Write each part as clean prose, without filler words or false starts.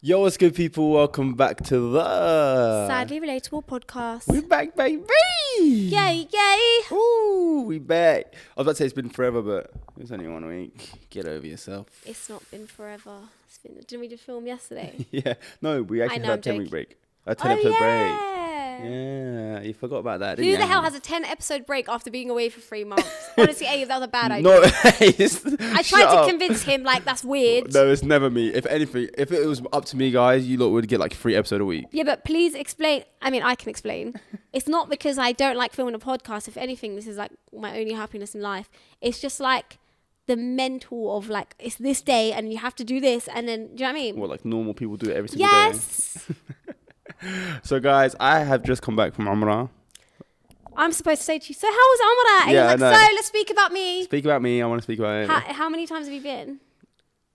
Yo, what's good, people? Welcome back to the Sadly Relatable podcast. We're back, baby! Yay, yay! Ooh, we back. I was about to say it's been forever, but it's only 1 week. Get over yourself. It's not been forever. Didn't we just film yesterday? Yeah. No, we actually had a 10-week break. A 10 Oh, episode break. yeah. Yeah, you forgot about that, didn't Who you? the hell has a 10 episode break after being away for 3 months? Honestly, Abe, that was a bad idea. No, I tried to convince him, like, that's weird. No, it's never me. If anything, if it was up to me, guys, you lot would get like 3 episodes a week. Yeah, but please explain. I mean, I can explain. It's not because I don't like filming a podcast. If anything, this is like my only happiness in life. It's just like the mental of like, it's this day and you have to do this. And then, do you know what I mean? Well, like normal people do it every single day. Yes. So, guys, I have just come back from umrah. I'm supposed to say to you, so how was umrah? And Yeah, you're like, so let's speak about me. Speak about me. I want to speak about it. How many times have you been?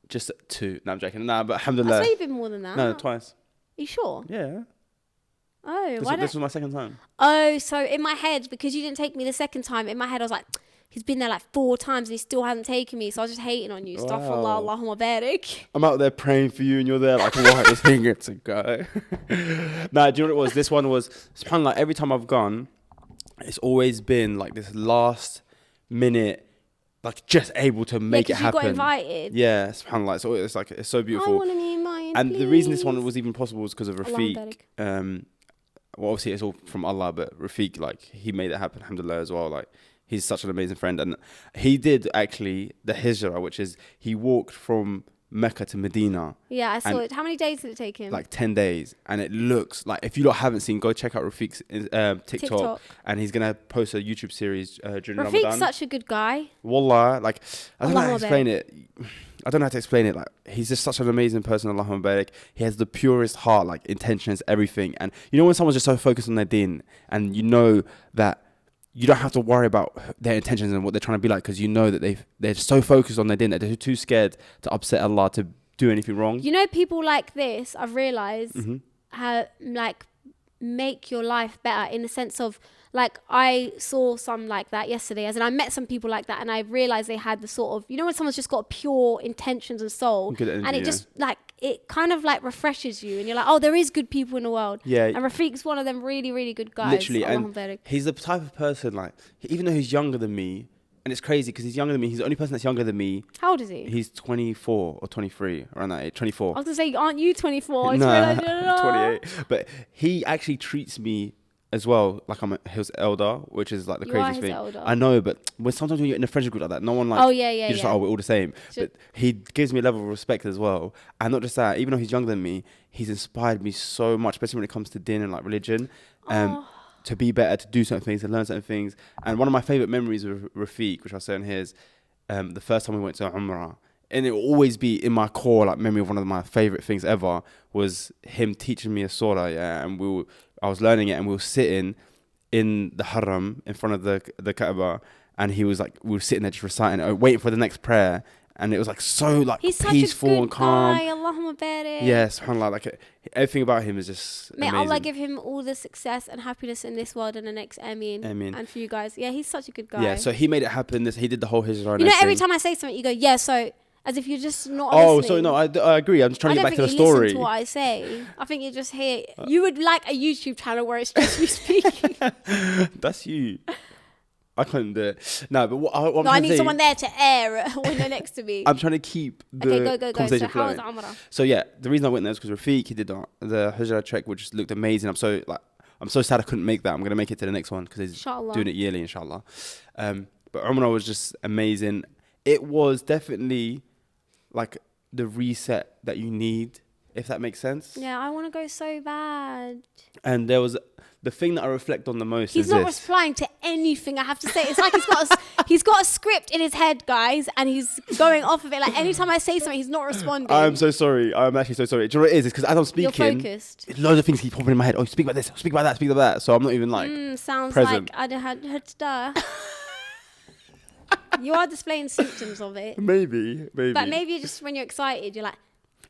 Just 2. No, I'm joking. Nah, but alhamdulillah. I swear you've been more than that. No, twice. Are you sure? Yeah. Oh, This was my second time. Oh, so in my head, because you didn't take me the second time, in my head I was like, he's been there like 4 times and he still hasn't taken me. So I was just hating on you. Wow. Astaghfirullah, Allahumma barik. I'm out there praying for you and you're there like, right, this thing gets to go. Nah, do you know what it was? This one was, subhanAllah, every time I've gone, it's always been like this last minute, like just able to make it happen. You got invited. Yeah, subhanAllah. It's like, it's so beautiful. I want to be invited, And please. the reason this one was even possible was because of Allahumma Rafiq. barik. Well, obviously it's all from Allah, but Rafiq, like, he made it happen, alhamdulillah, as well. Like, he's such an amazing friend. And he did actually the hijrah, which is he walked from Mecca to Medina. Yeah, I saw it. How many days did it take him? Like 10 days. And it looks like, if you lot haven't seen, go check out Rafiq's TikTok. And he's going to post a YouTube series during Ramadan. Rafiq's such a good guy. Wallah, like, I don't know how to Allahumma explain it. I don't know how to explain it. Like, he's just such an amazing person. Allahumma barik. He has the purest heart, like intentions, everything. And you know when someone's just so focused on their deen, and you know that you don't have to worry about their intentions and what they're trying to be like, because you know that they're so focused on their deen that they're too scared to upset Allah to do anything wrong. You know, people like this, I've realised, how like make your life better in the sense of, like, I saw some like that yesterday, as in I met some people like that, and I realised they had the sort of, you know, when someone's just got pure intentions and soul, Good energy, and it yeah. just like, it kind of like refreshes you, and you're like, oh, there is good people in the world. Yeah. And Rafiq's one of them really, really good guys. Literally, Allahumma and barik. he's the type of person, like, even though he's younger than me, and it's crazy because he's younger than me, he's the only person that's younger than me. How old is he? He's 24 or 23, around that age, 24. I was going to say, aren't you 24? I just Nah, realised, 28. But he actually treats me as well like I'm his elder, which is like the You are craziest his thing. elder. I know, but sometimes when you're in a friendship group like that, no one like, Oh, yeah, you're just yeah. like, oh, we're all the same. So- but he gives me a level of respect as well. And not just that, even though he's younger than me, he's inspired me so much, especially when it comes to din and like religion, to be better, to do certain things, to learn certain things. And one of my favorite memories of Rafiq, which I'll say on here, is the first time we went to umrah. And it will always be in my core, like, memory of one of my favorite things ever was him teaching me a surah, yeah. And I was learning it, and we were sitting in the haram in front of the Kaaba, and he was like, we were sitting there just reciting it, waiting for the next prayer, and it was like so like He's peaceful such a good and calm. guy. Allahumma barik. Yeah, subhanAllah, like everything about him is just May amazing. Allah give him all the success and happiness in this world and the next. Ameen. Ameen. And for you guys. Yeah, he's such a good guy. Yeah, so he made it happen. He did the whole hijrah. And you know, every everything. time I say something, you go, yeah, so, as if you're just not Oh, listening. so no, I agree. I'm just trying to get back to the story. Listen to what I say. I think you just hear. You would like a YouTube channel where it's just me speaking. That's you. I couldn't do it. No, but what I'm No, I trying to need say, someone there to air when they're next to me. I'm trying to keep the Okay, go. So conversation how was flowing. Umrah? So yeah, the reason I went there is because Rafiq, he did the Hijrah trek, which looked amazing. I'm so sad I couldn't make that. I'm gonna make it to the next one because he's Inshallah. doing it yearly, inshallah. But Umrah was just amazing. It was definitely like the reset that you need, if that makes sense. Yeah, I want to go so bad. And there was the thing that I reflect on the most. He's is not this. replying to anything, I have to say. It's like he's got a script in his head, guys, and he's going off of it. Like, anytime I say something, he's not responding. I'm so sorry. I'm actually so sorry. Do you know what it is? It's because as I'm speaking, You're focused. loads of things keep popping in my head. Oh, speak about this, speak about that, speak about that. So I'm not even like Sounds present. like I had to. You are displaying symptoms of it. Maybe. But maybe just when you're excited, you're like,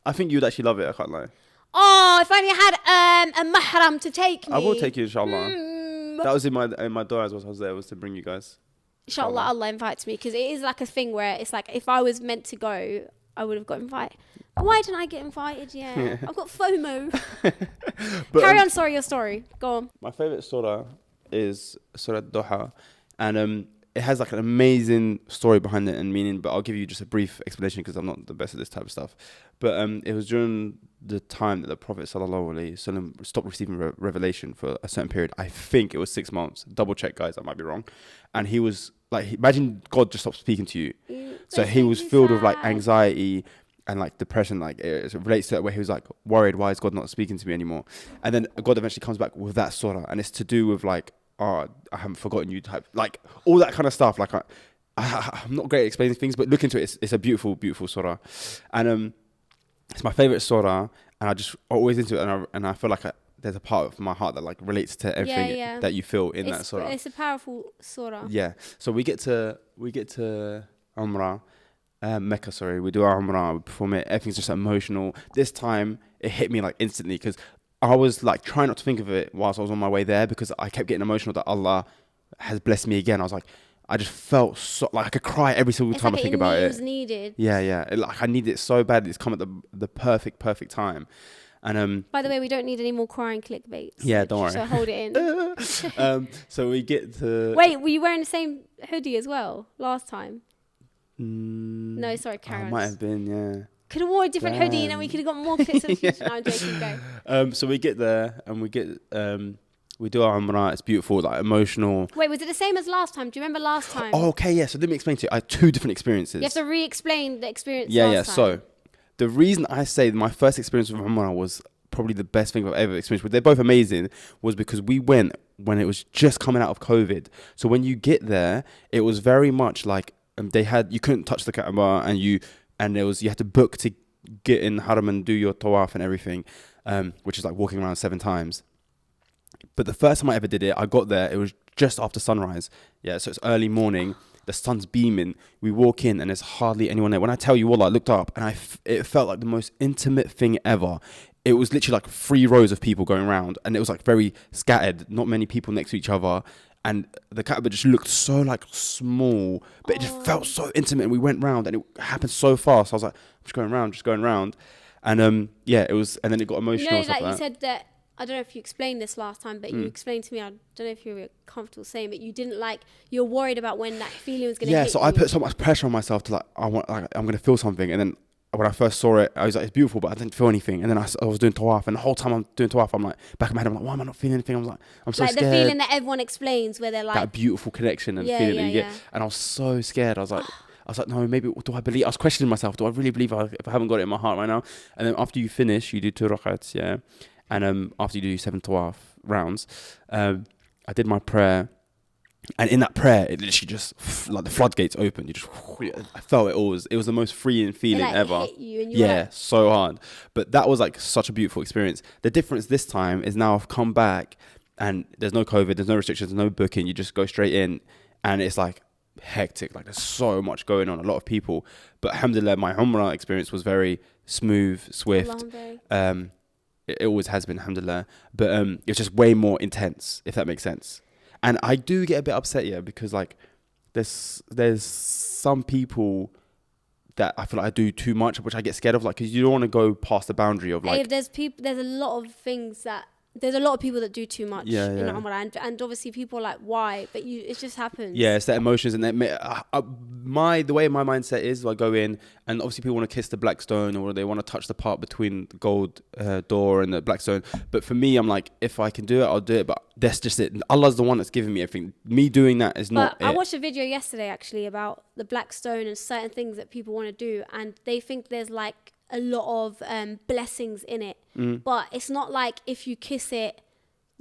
I think you'd actually love it. I can't lie. oh, if I only had a mahram to take me. I will take you, inshallah. That was in my door as well. I was there, was to bring you guys. Inshallah, Allah invites me, because it is like a thing where it's like, if I was meant to go, I would have got invited. Why didn't I get invited? Yeah. I've got FOMO. But, Carry on. Sorry, your story. Go on. my favorite surah is Surah Duha, and it has like an amazing story behind it and meaning. But I'll give you just a brief explanation because I'm not the best at this type of stuff. But it was during the time that the Prophet sallallahu alaihi wasallam stopped receiving revelation for a certain period. I think it was 6 months. Double check, guys. I might be wrong. And he was like, imagine God just stopped speaking to you. So he was filled with like anxiety and like depression, like it relates to it where he was like worried, why is God not speaking to me anymore? And then God eventually comes back with that surah, and it's to do with like, oh, I haven't forgotten you type, like all that kind of stuff. Like I'm not great at explaining things, but look into it. It's a beautiful, beautiful surah, and it's my favorite surah, and I just always into it, and I feel like there's a part of my heart that like relates to everything that you feel in that surah. It's a powerful surah. Yeah. So we get to umrah. Mecca, sorry, we do our umrah, we perform it, everything's just emotional. This time it hit me like instantly because I was like trying not to think of it whilst I was on my way there because I kept getting emotional that Allah has blessed me again. I was like, I just felt so like I could cry every single time I think about it. It was needed. Yeah. Like I need it so bad. It's come at the perfect time. And by the way, we don't need any more crying clickbait. Yeah, don't worry. So hold it in. So we get to. Wait, were you wearing the same hoodie as well last time? No, sorry, Karen. I might have been, yeah. Could have worn a different hoodie and then we could have got more clips of the future. No, I'm joking, go. So we get there and we do our umrah. It's beautiful, like emotional. Wait, was it the same as last time? Do you remember last time? Oh, okay, yeah. So let me explain to you. I had 2 different experiences. You have to re-explain the experience last time. So the reason I say my first experience with umrah was probably the best thing I've ever experienced, but they're both amazing, was because we went when it was just coming out of COVID. So when you get there, it was very much like you couldn't touch the Kaaba, and you had to book to get in Haram and do your tawaf and everything, which is like walking around 7 times. But the first time I ever did it, I got there, it was just after sunrise. Yeah, so it's early morning, the sun's beaming, we walk in and there's hardly anyone there. When I tell you all, I looked up and it felt like the most intimate thing ever. It was literally like 3 rows of people going around, and it was like very scattered, not many people next to each other. And the Kaaba just looked so like small, but it just felt so intimate. And we went round, and it happened so fast. I was like, I'm just going round. And it was, and then it got emotional. You know, like you said that, I don't know if you explained this last time, but you explained to me, I don't know if you were comfortable saying, but you didn't like, you're worried about when that feeling was going to hit you. Yeah, so I put so much pressure on myself to I'm going to feel something. And then when I first saw it, I was like, it's beautiful, but I didn't feel anything. And then I was doing tawaf, and the whole time I'm doing tawaf, I'm like, back in my head, I'm like, why am I not feeling anything? I was like, I'm so like scared. The feeling that everyone explains where they're like, that beautiful connection and feeling that you get. And I was so scared. I was like, no, maybe, do I believe? I was questioning myself. Do I really believe if I haven't got it in my heart right now? And then after you finish, you do 2 rakats, yeah. And after you do 7 tawaf rounds, I did my prayer. And in that prayer, it literally just like the floodgates opened. I felt it all. It was the most freeing feeling ever. Hit you and you were like, so hard. But that was like such a beautiful experience. The difference this time is now I've come back, and there's no COVID, there's no restrictions, there's no booking. You just go straight in, and it's like hectic. Like there's so much going on, a lot of people. But alhamdulillah, my umrah experience was very smooth, swift. It always has been, alhamdulillah. But it was just way more intense, if that makes sense. And I do get a bit upset, because like there's some people that I feel like I do too much, which I get scared of, like, because you don't want to go past the boundary of like. There's a lot of things that. There's a lot of people that do too much in Umrah, and obviously people are like, why? But it just happens. Yeah, it's the emotions, and the way my mindset is, I go in, and obviously people want to kiss the black stone, or they want to touch the part between the gold door and the black stone. But for me, I'm like, if I can do it, I'll do it. But that's just it. Allah's the one that's giving me everything. Me doing that is not it. I watched a video yesterday actually about the black stone and certain things that people want to do, and they think there's like a lot of blessings in it, but it's not like if you kiss it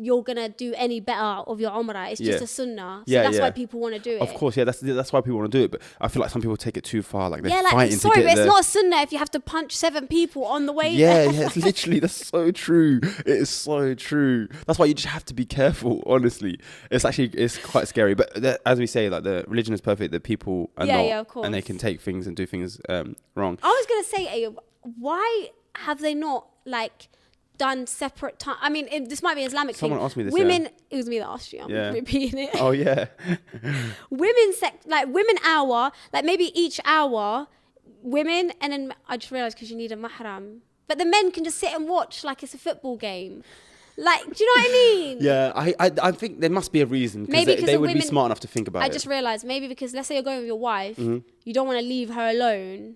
you're gonna do any better of your umrah. It's just a sunnah, so that's why people want to do it. Of course, that's why people want to do it. But I feel like some people take it too far, like they're but fighting it's there. not a sunnah if you have to punch 7 people on the way there. It's literally, that's so true. It is so true. That's why you just have to be careful, honestly. It's quite scary, but as we say, like, the religion is perfect, the people are not, of course. and they can take things and do things wrong. I was gonna say, Ayub, why have they not like done separate time? I mean, this might be an Islamic thing. Someone asked me this. Women, it was me that asked you. I'm repeating it. Oh yeah. Women hour, like maybe each hour women, and then I just realised because you need a mahram. But the men can just sit and watch like it's a football game. Like, do you know what I mean? Yeah, I think there must be a reason. Maybe Because they would be smart enough to think about it. I just realised maybe because let's say you're going with your wife, you don't want to leave her alone.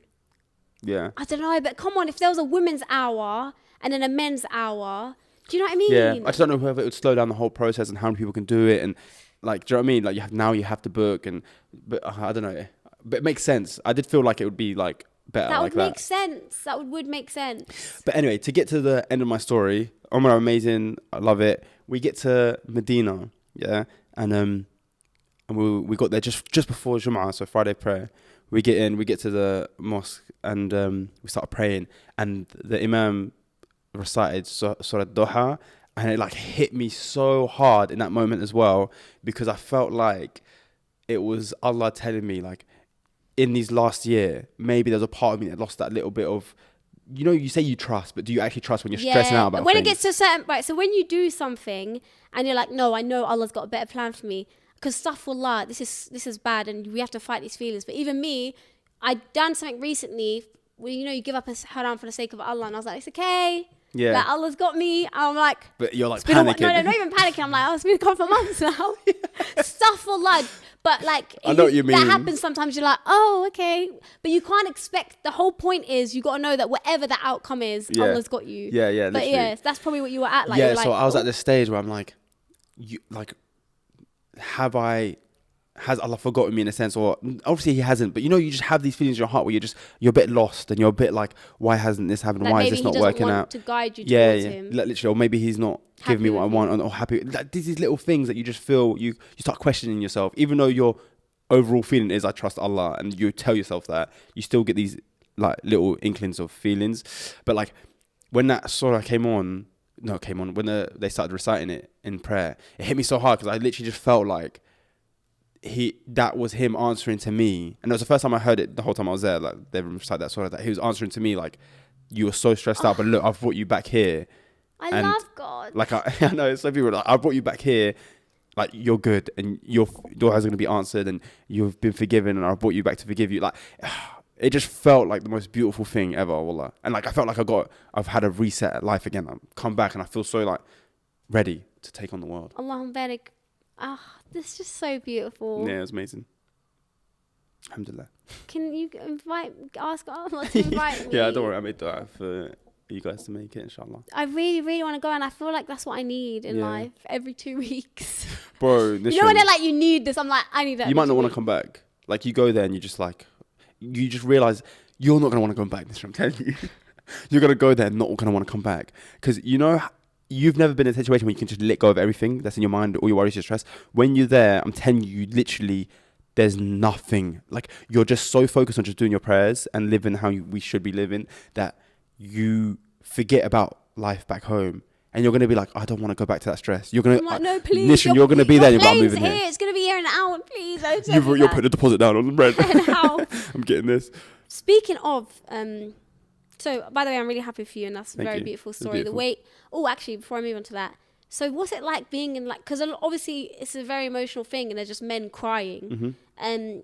Yeah. I don't know, but come on, if there was a women's hour and then a men's hour, do you know what I mean? Yeah, I just don't know whether it would slow down the whole process and how many people can do it, and like, do you know what I mean? Like, you have to book, but I don't know. But it makes sense. I did feel like it would be like better that like would that. make sense. That would make sense. But anyway, to get to the end of my story, Umrah amazing. I love it. We get to Medina, yeah, and we got there just before Jum'ah, so Friday prayer. We get in, we get to the mosque, and we start praying, and the imam recited Surah Duha, and it like hit me so hard in that moment as well, because I felt like it was Allah telling me, like, in these last year, maybe there's a part of me that lost that little bit of, you know, you say you trust, but do you actually trust when you're stressing out about when things? it gets to a certain, right, so when you do something and you're like, no, I know Allah's got a better plan for me, because astaghfirullah, this is bad and we have to fight these feelings. But even me, I done something recently where, you know, you give up a haram for the sake of Allah, and I was like, it's okay. Yeah. Like, Allah's got me. I'm like, But you're like panicking. panicking. No, not even panicking. I'm like, oh, it's been a couple of months now. Astaghfirullah. But like, I know what you mean. That happens sometimes. You're like, oh, okay. But you can't expect, the whole point is you got to know that whatever the outcome is, Allah's got you. Yeah, yeah. But literally. yes, that's probably what you were at. Like, yeah, you're so like, I was at this stage where I'm like, has Allah forgotten me in a sense? Or obviously he hasn't, but you know, you just have these feelings in your heart where you're a bit lost, and you're a bit like, why hasn't this happened? Like, why is this not working out? To guide you Yeah, towards yeah. him. Like, literally, or maybe he's not giving me what I want, or happy. Like, these little things that you just feel, you start questioning yourself, even though your overall feeling is I trust Allah, and you tell yourself that, you still get these like little inklings of feelings. But like when that surah when they started reciting it in prayer, it hit me so hard, because I literally just felt like that was him answering to me. And it was the first time I heard it the whole time I was there, like they recited that surah, that he was answering to me like, you were so stressed out, but look, I've brought you back here. I love God. Like I know some people are like, I brought you back here, like you're good, and your du'as are going to be answered, and you've been forgiven, and I brought you back to forgive you. Like, it just felt like the most beautiful thing ever, wallah. And like I felt like I've had a reset at life again. I've come back, and I feel so like ready to take on the world. Allahumma barik. This is just so beautiful. Yeah, it was amazing. Alhamdulillah. Can you ask Allah to invite me? Yeah, don't worry, I made dua for you guys to make it, inshallah. I really, really want to go, and I feel like that's what I need in life every 2 weeks. Bro, you know when they're like, you need this, I'm like, I need that. You might not want to come back. Like, you go there and you just realize you're not going to want to come back, Nisrin, I'm telling you. You're going to go there and not going to want to come back. Because, you know, you've never been in a situation where you can just let go of everything that's in your mind, all your worries, your stress. When you're there, I'm telling you, literally, there's nothing. Like, you're just so focused on just doing your prayers and living how we should be living, that you forget about life back home. And you're going to be like, I don't want to go back to that stress. You're going to, like, no, please. Nisrin, you're going to be there and you're moving here. here. It's going to be here in an hour, please. You're putting a deposit down on the bread. I'm getting this. Speaking of, so by the way, I'm really happy for you, and that's a very beautiful story. Actually, before I move on to that, so what's it like being in, like, because obviously it's a very emotional thing, and they're just men crying, and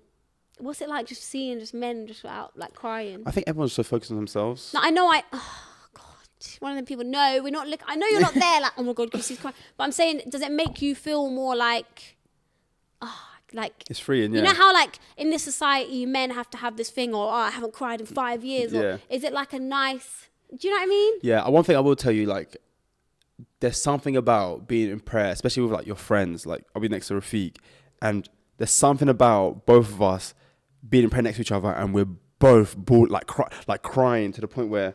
what's it like just seeing just men just out like crying? I think everyone's so focused on themselves. No, I know. One of them people. No, we're not. I know you're not there. Like, oh my God, Chrissy's crying. But I'm saying, does it make you feel more like, like it's freeing? Yeah. You know how like in this society, men have to have this thing, or I haven't cried in 5 years. Yeah. Or is it like a nice? Do you know what I mean? Yeah. One thing I will tell you, like, there's something about being in prayer, especially with like your friends. Like, I'll be next to Rafiq, and there's something about both of us being in prayer next to each other, and we're both crying to the point where.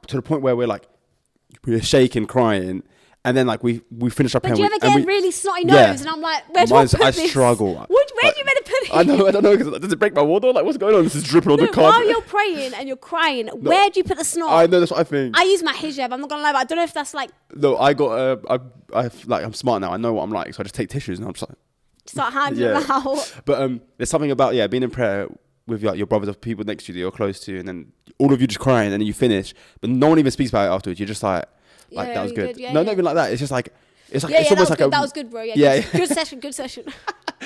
To the point where we're shaking, crying, and then like we finish our prayer. But do you ever get a really snotty nose? And I'm like, where do I put this? I struggle. Where do you better put it? I don't know, because does it break my water? Like, what's going on? This is dripping on the carpet. While you're praying and you're crying, where do you put the snot? I know, that's what I think. I use my hijab. I'm not gonna lie, but I don't know if that's like. No, I got I'm smart now. I know what I'm like, so I just take tissues and I'm just like start handing them out. But there's something about being in prayer with like your brothers or people next to you that you're close to, and then all of you just crying, and then you finish, but no one even speaks about it afterwards. You're just like that was good. Not even like that. It's just like it's almost like that was good, bro. Good session.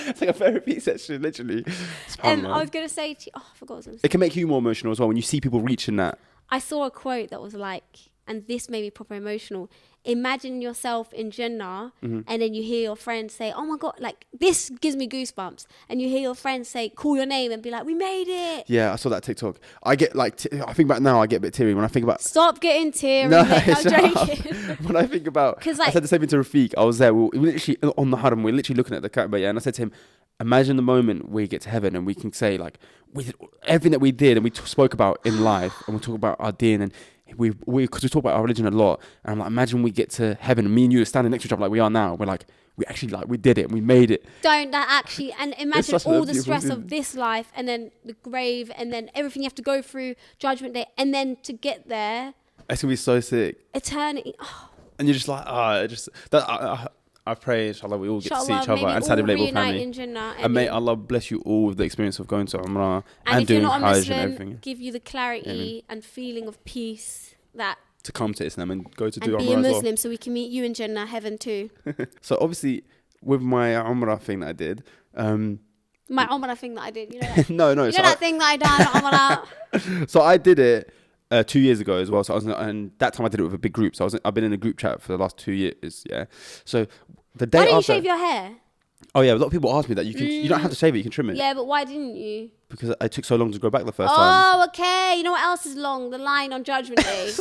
It's like a therapy session, literally. I was going to say to you, I forgot what I was going to say. It can make you more emotional as well when you see people reaching that. I saw a quote that was like, and this made me proper emotional. Imagine yourself in Jannah, and then you hear your friend say, oh my God, like this gives me goosebumps. And you hear your friend say, call your name and be like, we made it. Yeah, I saw that TikTok. I get like, I think about it now, I get a bit teary when I think about. Stop getting teary. No, I'm joking. When I think about, Like, I said the same thing to Rafiq. I was there, we were literally on the Haram, we were literally looking at the Kaaba, yeah, and I said to him, imagine the moment we get to heaven and we can say like, we did everything that we did and we spoke about in life, and we talk about our deen, and because we talk about our religion a lot, and I'm like, imagine we get to heaven and me and you are standing next to each other like we are now. We're like, we actually like, we did it, we made it. Don't that actually, and imagine all the stress of this life, and then the grave, and then everything you have to go through, judgment day, and then to get there. It's gonna be so sick. Eternity. Oh. And you're just like, I pray, inshallah, we all get to see each other and celebrate with family. And may Allah bless you all with the experience of going to Umrah and doing Hajj and everything. Give you the clarity and feeling of peace that to come to Islam and go to do and Umrah be a as Muslim, well. so we can meet you in Jannah, heaven too. So obviously, with my Umrah thing that I did, my Umrah thing that I did, you know that? no. You know that thing that I done, Umrah? So I did it 2 years ago as well. So and that time I did it with a big group. So I've been in a group chat for the last 2 years. Yeah. So the day Why didn't after, you shave your hair? Oh yeah, a lot of people ask me that you don't have to shave it, you can trim it. Yeah, but why didn't you? Because it took so long to grow back the first time. Oh, okay. You know what else is long? The line on Judgment Day.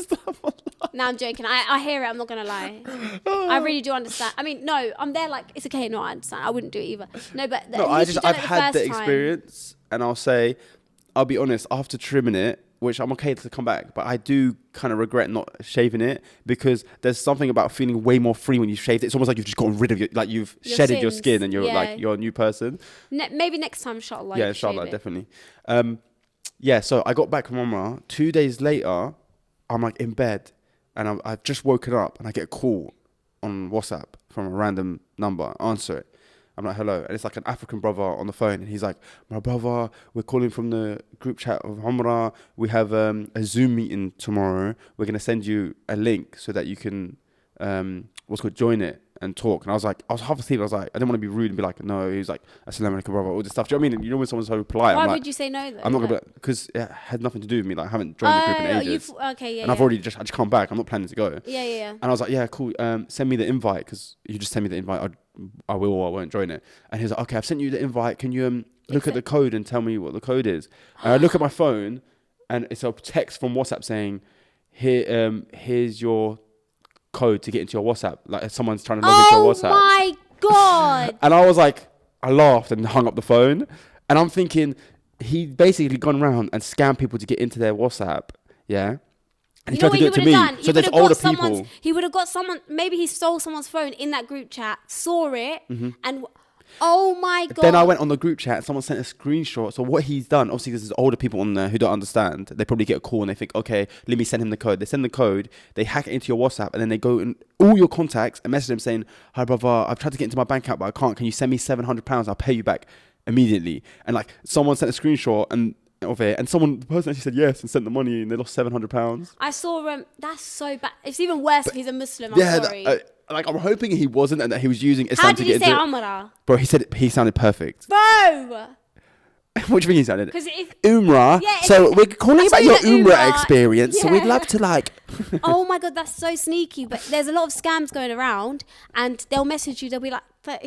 No, I'm joking. I hear it. I'm not gonna lie. I really do understand. I mean, no, I'm there. Like, it's okay. No, I understand. I wouldn't do it either. No, but I've had the experience, and I'll be honest. After trimming it, which I'm okay to come back, but I do kind of regret not shaving it, because there's something about feeling way more free when you've shaved it. It's almost like you've just gotten rid of you've shedded your skin, and you're a new person. Maybe next time, inshallah. Yeah, inshallah, definitely. So I got back from Umrah. 2 days later, I'm like in bed, and I've just woken up, and I get a call on WhatsApp from a random number. I answer it. I'm like, hello. And it's like an African brother on the phone. And he's like, my brother, we're calling from the group chat of Umrah. We have a Zoom meeting tomorrow. We're going to send you a link so that you can, join it and talk. And I was half asleep. I was like, I didn't want to be rude and be like, no. He was like, assalamu alaikum, brother, all this stuff. Do you know what I mean? You know when someone's so polite. Why would you say no though? I'm not going to, because it had nothing to do with me. Like, I haven't joined the group in ages. And I've already I just come back. I'm not planning to go. Yeah. And I was like, yeah, cool. Send me the invite, because you just send me the invite. I will or I won't join it. And he was like, okay, I've sent you the invite. Can you look at the code and tell me what the code is? And I look at my phone, and it's a text from WhatsApp saying, here's your code to get into your WhatsApp. Like, someone's trying to log into your WhatsApp. Oh my God. And I was like, I laughed and hung up the phone. And I'm thinking, he basically gone around and scammed people to get into their WhatsApp. Yeah. And he tried to do it to me. So there's older people. He would have got someone, maybe he stole someone's phone in that group chat, saw it, and oh my God. Then I went on the group chat, someone sent a screenshot. So what he's done, obviously there's older people on there who don't understand. They probably get a call and they think, okay, let me send him the code. They send the code, they hack it into your WhatsApp, and then they go in all your contacts and message them saying, hi brother, I've tried to get into my bank account, but I can't. Can you send me £700? I'll pay you back immediately. And like, someone sent a screenshot of it, and the person actually said yes and sent the money, and they lost £700. I saw that's so bad. It's even worse if he's a Muslim. I'm sorry. I'm hoping he wasn't, and that he was using Islam to get into it. How did he say Umrah? Bro, he said he sounded perfect. Bro! What do you mean he sounded? Because Umrah. Yeah, so we're calling about your Umrah experience. Yeah. So we'd love to like. Oh my God, that's so sneaky. But there's a lot of scams going around, and they'll message you. They'll be like, but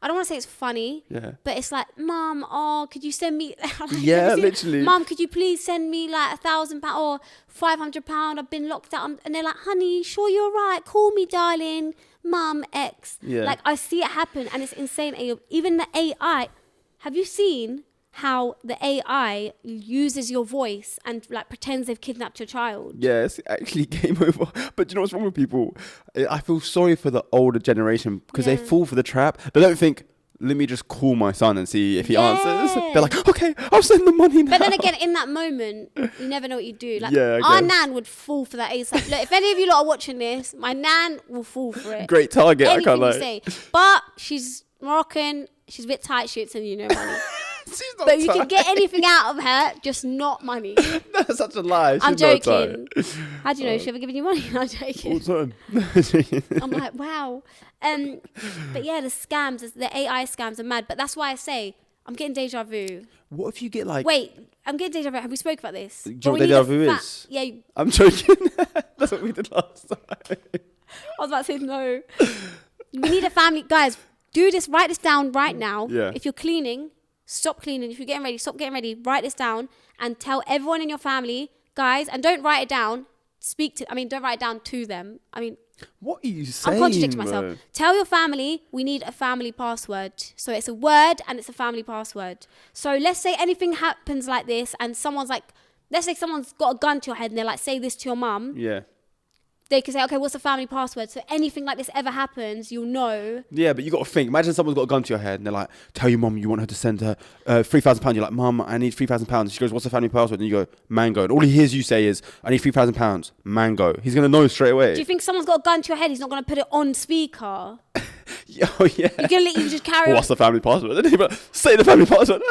I don't want to say it's funny, but it's like, Mom, could you send me? Literally. Mom, could you please send me like £1,000 or £500? I've been locked out. And they're like, honey, sure you're right. Call me, darling. Mum, X. Yeah. Like, I see it happen, and it's insane. Even the AI. Have you seen how the AI uses your voice and like pretends they've kidnapped your child? Yes, actually game over. But do you know what's wrong with people? I feel sorry for the older generation, because they fall for the trap. They don't think, let me just call my son and see if he answers. They're like, okay, I'll send the money now. But then again, in that moment, you never know what you do. Like, I our guess. nan would fall for that ASAP. Look, if any of you lot are watching this, my nan will fall for it. Great target, Anything I can't lie. you say. But she's Moroccan, she's a bit tight, she ain't sending you no money. She's not But you can tight. get anything out of her, just not money. That's such a lie. I'm She's not tight. joking. How do you know? She ever given you money? I'm joking. All the time. I'm like, wow. But yeah, the scams, the AI scams are mad. But that's why I say I'm getting deja vu. What if you get like... Wait, I'm getting deja vu. Have we spoke about this? Do you know But what we deja need a vu is? Yeah, I'm joking. That's what we did last time. I was about to say no. We need a family. Guys, do this. Write this down right now. Yeah. If you're cleaning, stop cleaning. If you're getting ready, stop getting ready. Write this down and tell everyone in your family, guys, and don't write it down. Don't write it down to them. What are you saying? I'm contradicting myself. bro? Tell your family we need a family password. So it's a word and it's a family password. So let's say anything happens like this and someone's like, let's say someone's got a gun to your head and they're like, say this to your mum. Yeah. They can say, okay, what's the family password? So anything like this ever happens, you'll know. Yeah, but you got to think. Imagine someone's got a gun to your head and they're like, tell your mum you want her to send her £3,000. You're like, Mum, I need £3,000. She goes, what's the family password? And you go, Mango. And all he hears you say is, I need £3,000. Mango. He's going to know straight away. Do you think someone's got a gun to your head? He's not going to put it on speaker. Oh, yeah. You're going to let you just carry on. What's the family password? And he'll be like, say the family password.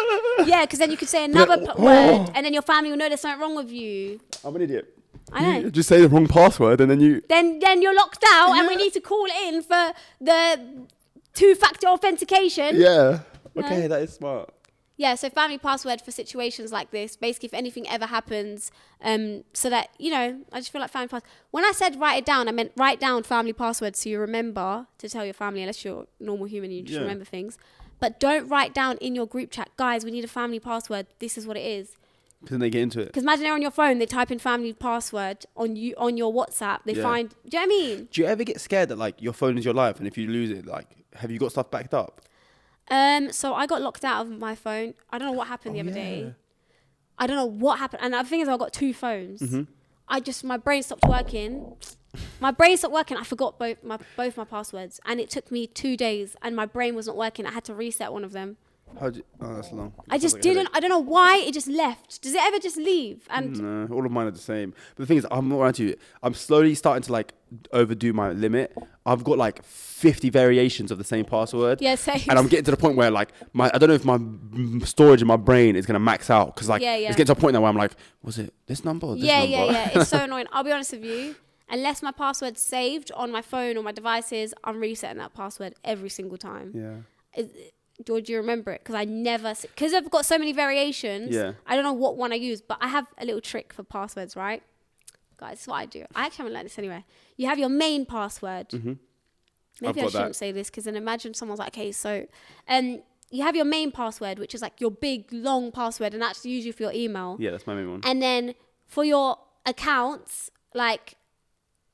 Yeah, because then you could say another word and then your family will know there's something wrong with you. I'm an idiot. I know. You just say the wrong password and then you... Then you're locked out and we need to call in for the two-factor authentication. Yeah. No. Okay, that is smart. Yeah, so family password for situations like this. Basically, if anything ever happens, so that, I just feel like family password. When I said write it down, I meant write down family password so you remember to tell your family, unless you're a normal human, you just remember things. But don't write down in your group chat, guys, we need a family password. This is what it is. Because then they get into it. Because imagine they're on your phone, they type in family password on your WhatsApp. They find, do you know what I mean? Do you ever get scared that like your phone is your life and if you lose it, like, have you got stuff backed up? So I got locked out of my phone. I don't know what happened the other day. I don't know what happened. And the thing is, I got two phones. Mm-hmm. My brain stopped working. I forgot both my passwords, and it took me 2 days, and my brain was not working. I had to reset one of them. Oh, that's long. I just didn't. I don't know why it just left. Does it ever just leave? And No, all of mine are the same. But the thing is, I'm not around to you. I'm slowly starting to like overdo my limit. I've got like 50 variations of the same password. yeah, same. And I'm getting to the point where like I don't know if my storage in my brain is gonna max out because like it's getting to a point now where I'm like, was it this number or this number? Yeah. It's so annoying. I'll be honest with you. Unless my password's saved on my phone or my devices, I'm resetting that password every single time. Yeah. George, you remember it? Because because I've got so many variations. Yeah. I don't know what one I use, but I have a little trick for passwords, right? Guys, this is what I do. I actually haven't learned this anyway. You have your main password. Mm-hmm. Maybe I shouldn't say this because then imagine someone's like, okay, so you have your main password, which is like your big, long password, and that's usually for your email. Yeah, that's my main one. And then for your accounts, like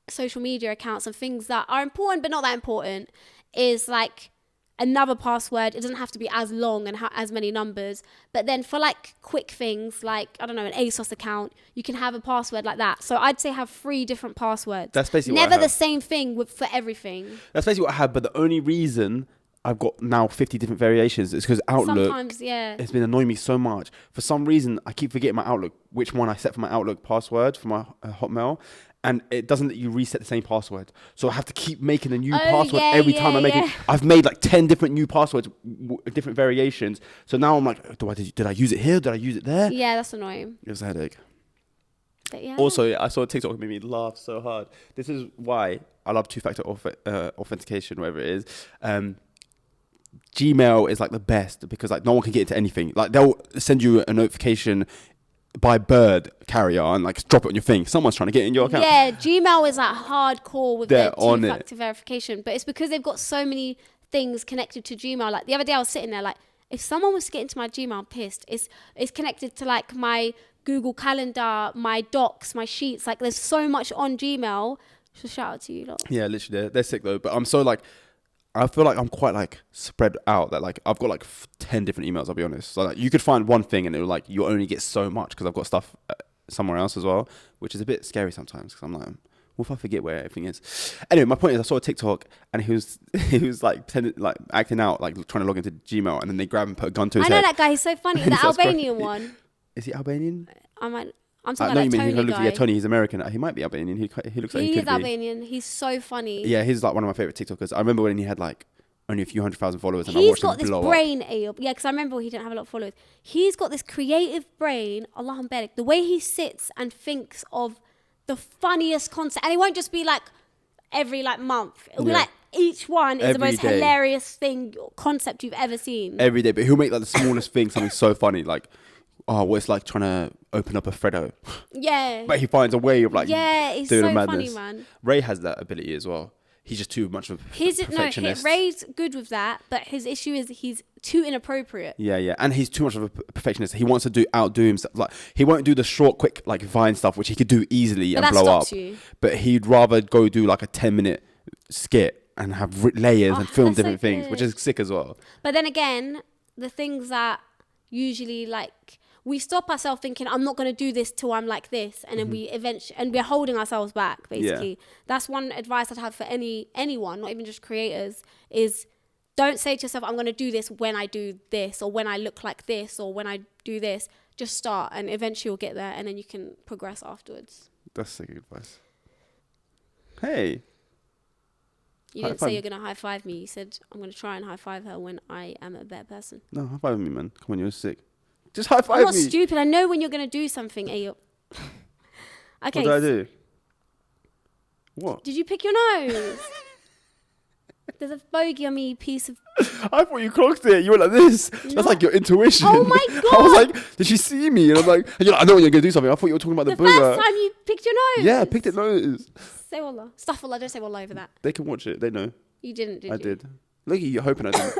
social media accounts and things that are important but not that important, is like another password. It doesn't have to be as long and as many numbers. But then for like quick things, like, I don't know, an ASOS account, you can have a password like that. So I'd say have 3 different passwords. That's basically never what I the have. same thing for everything. That's basically what I have. But the only reason I've got now 50 different variations is because Outlook. Sometimes, yeah. It's been annoying me so much. For some reason, I keep forgetting my Outlook, which one I set for my Outlook password for my Hotmail. And it doesn't let you reset the same password. So I have to keep making a new password every time I make it. I've made like 10 different new passwords, different variations. So now I'm like, did I use it here? Did I use it there? Yeah, that's annoying. It was a headache. But yeah. Also, I saw a TikTok that made me laugh so hard. This is why I love two-factor authentication, whatever it is. Gmail is like the best because like no one can get into anything. Like they'll send you a notification by bird carrier and like drop it on your thing. Someone's trying to get in your account. Yeah, Gmail is like hardcore with They're their on two-factor verification, but it's because they've got so many things connected to Gmail. Like the other day I was sitting there like, if someone was to get into my Gmail, I'm pissed. It's connected to like my Google Calendar, my docs, my sheets. Like there's so much on Gmail. So shout out to you lot. Yeah, literally, they're sick though. But I'm so like, I feel like I'm quite like spread out. That like I've got like 10 different emails. I'll be honest. So like you could find one thing and it will like you only get so much because I've got stuff somewhere else as well, which is a bit scary sometimes because I'm like, what if I forget where everything is? Anyway, my point is I saw a TikTok and he was like pretending, like acting out, like trying to log into Gmail, and then they grab and put a gun to his I know head. that guy. He's so funny. The He's so Albanian scruffy. one. Is he Albanian? I'm No, talking about you that mean Tony guy. yeah, Tony. He's American. He might be Albanian. He looks like he He could is be. Albanian. He's so funny. Yeah, he's like one of my favorite TikTokers. I remember when he had like only a few 100,000 followers and I He's watch him got this blow brain, up. Ayub. Yeah, because I remember he didn't have a lot of followers. He's got this creative brain, Allah barik. The way he sits and thinks of the funniest concept. And it won't just be like every like month. It'll be like each one is the Every most day. hilarious thing, concept you've ever seen. Every day. But he'll make like the smallest thing something so funny. Like, oh, what it's like trying to open up a Freddo. Yeah. But he finds a way of like it's doing so a madness. funny, man. Ray has that ability as well. He's just too much of a perfectionist. Ray's good with that, but his issue is he's too inappropriate. Yeah. And he's too much of a perfectionist. He wants to outdo himself. Like, he won't do the short, quick, like Vine stuff, which he could do easily and blow up. You. But he'd rather go do like a 10-minute skit and have layers and film different things, which is sick as well. But then again, the things that usually like we stop ourselves thinking I'm not going to do this till I'm like this, and then we eventually, and we're holding ourselves back basically. That's one advice I'd have for anyone, not even just creators, is don't say to yourself I'm going to do this when I do this, or when I look like this, or when I do this. Just start, and eventually you'll get there, and then you can progress afterwards. That's sick advice. Hey, you didn't say you're going to high five me. You said I'm going to try and high five her when I am a better person. No, high five me, man. Come on, you're sick. Just high five me. I'm not stupid. I know when you're going to do something, Ayo. Okay. What did I do? What? Did you pick your nose? There's a bogey on me, you piece of... I thought you clocked it. You were like this. No. That's like your intuition. Oh my God. I was like, did she see me? And I'm like, and you're like, I know when you're going to do something. I thought you were talking about the booger. first time you picked your nose? Yeah, I picked it nose. Say wallah. Astaghfirullah, don't say wallah over that. They can watch it. They know. You didn't, did you? I did. Look at you, you're hoping I didn't.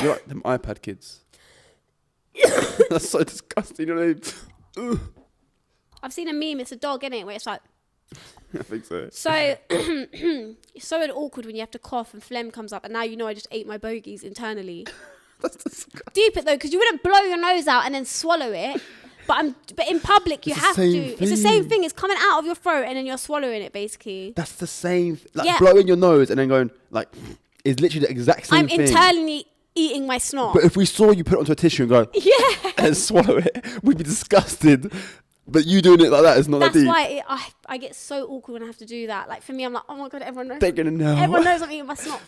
You're like them iPad kids. That's so disgusting. You know what I mean? I've seen a meme, it's a dog, innit? Where it's like... I think so. So, it's so awkward when you have to cough and phlegm comes up, and now you know I just ate my bogies internally. That's disgusting. Deep it though, because you wouldn't blow your nose out and then swallow it. But in public you have to. It's the same thing. It's coming out of your throat and then you're swallowing it basically. That's the same. Like blowing your nose and then going like, it's literally the exact same thing. I'm internally eating my snot. But if we saw you put it onto a tissue and go, yeah, and swallow it, we'd be disgusted. But you doing it like that is not that deep. That's why I get so awkward when I have to do that. Like for me, I'm like, oh my God, everyone knows. They're gonna know. Everyone knows I'm eating my snot.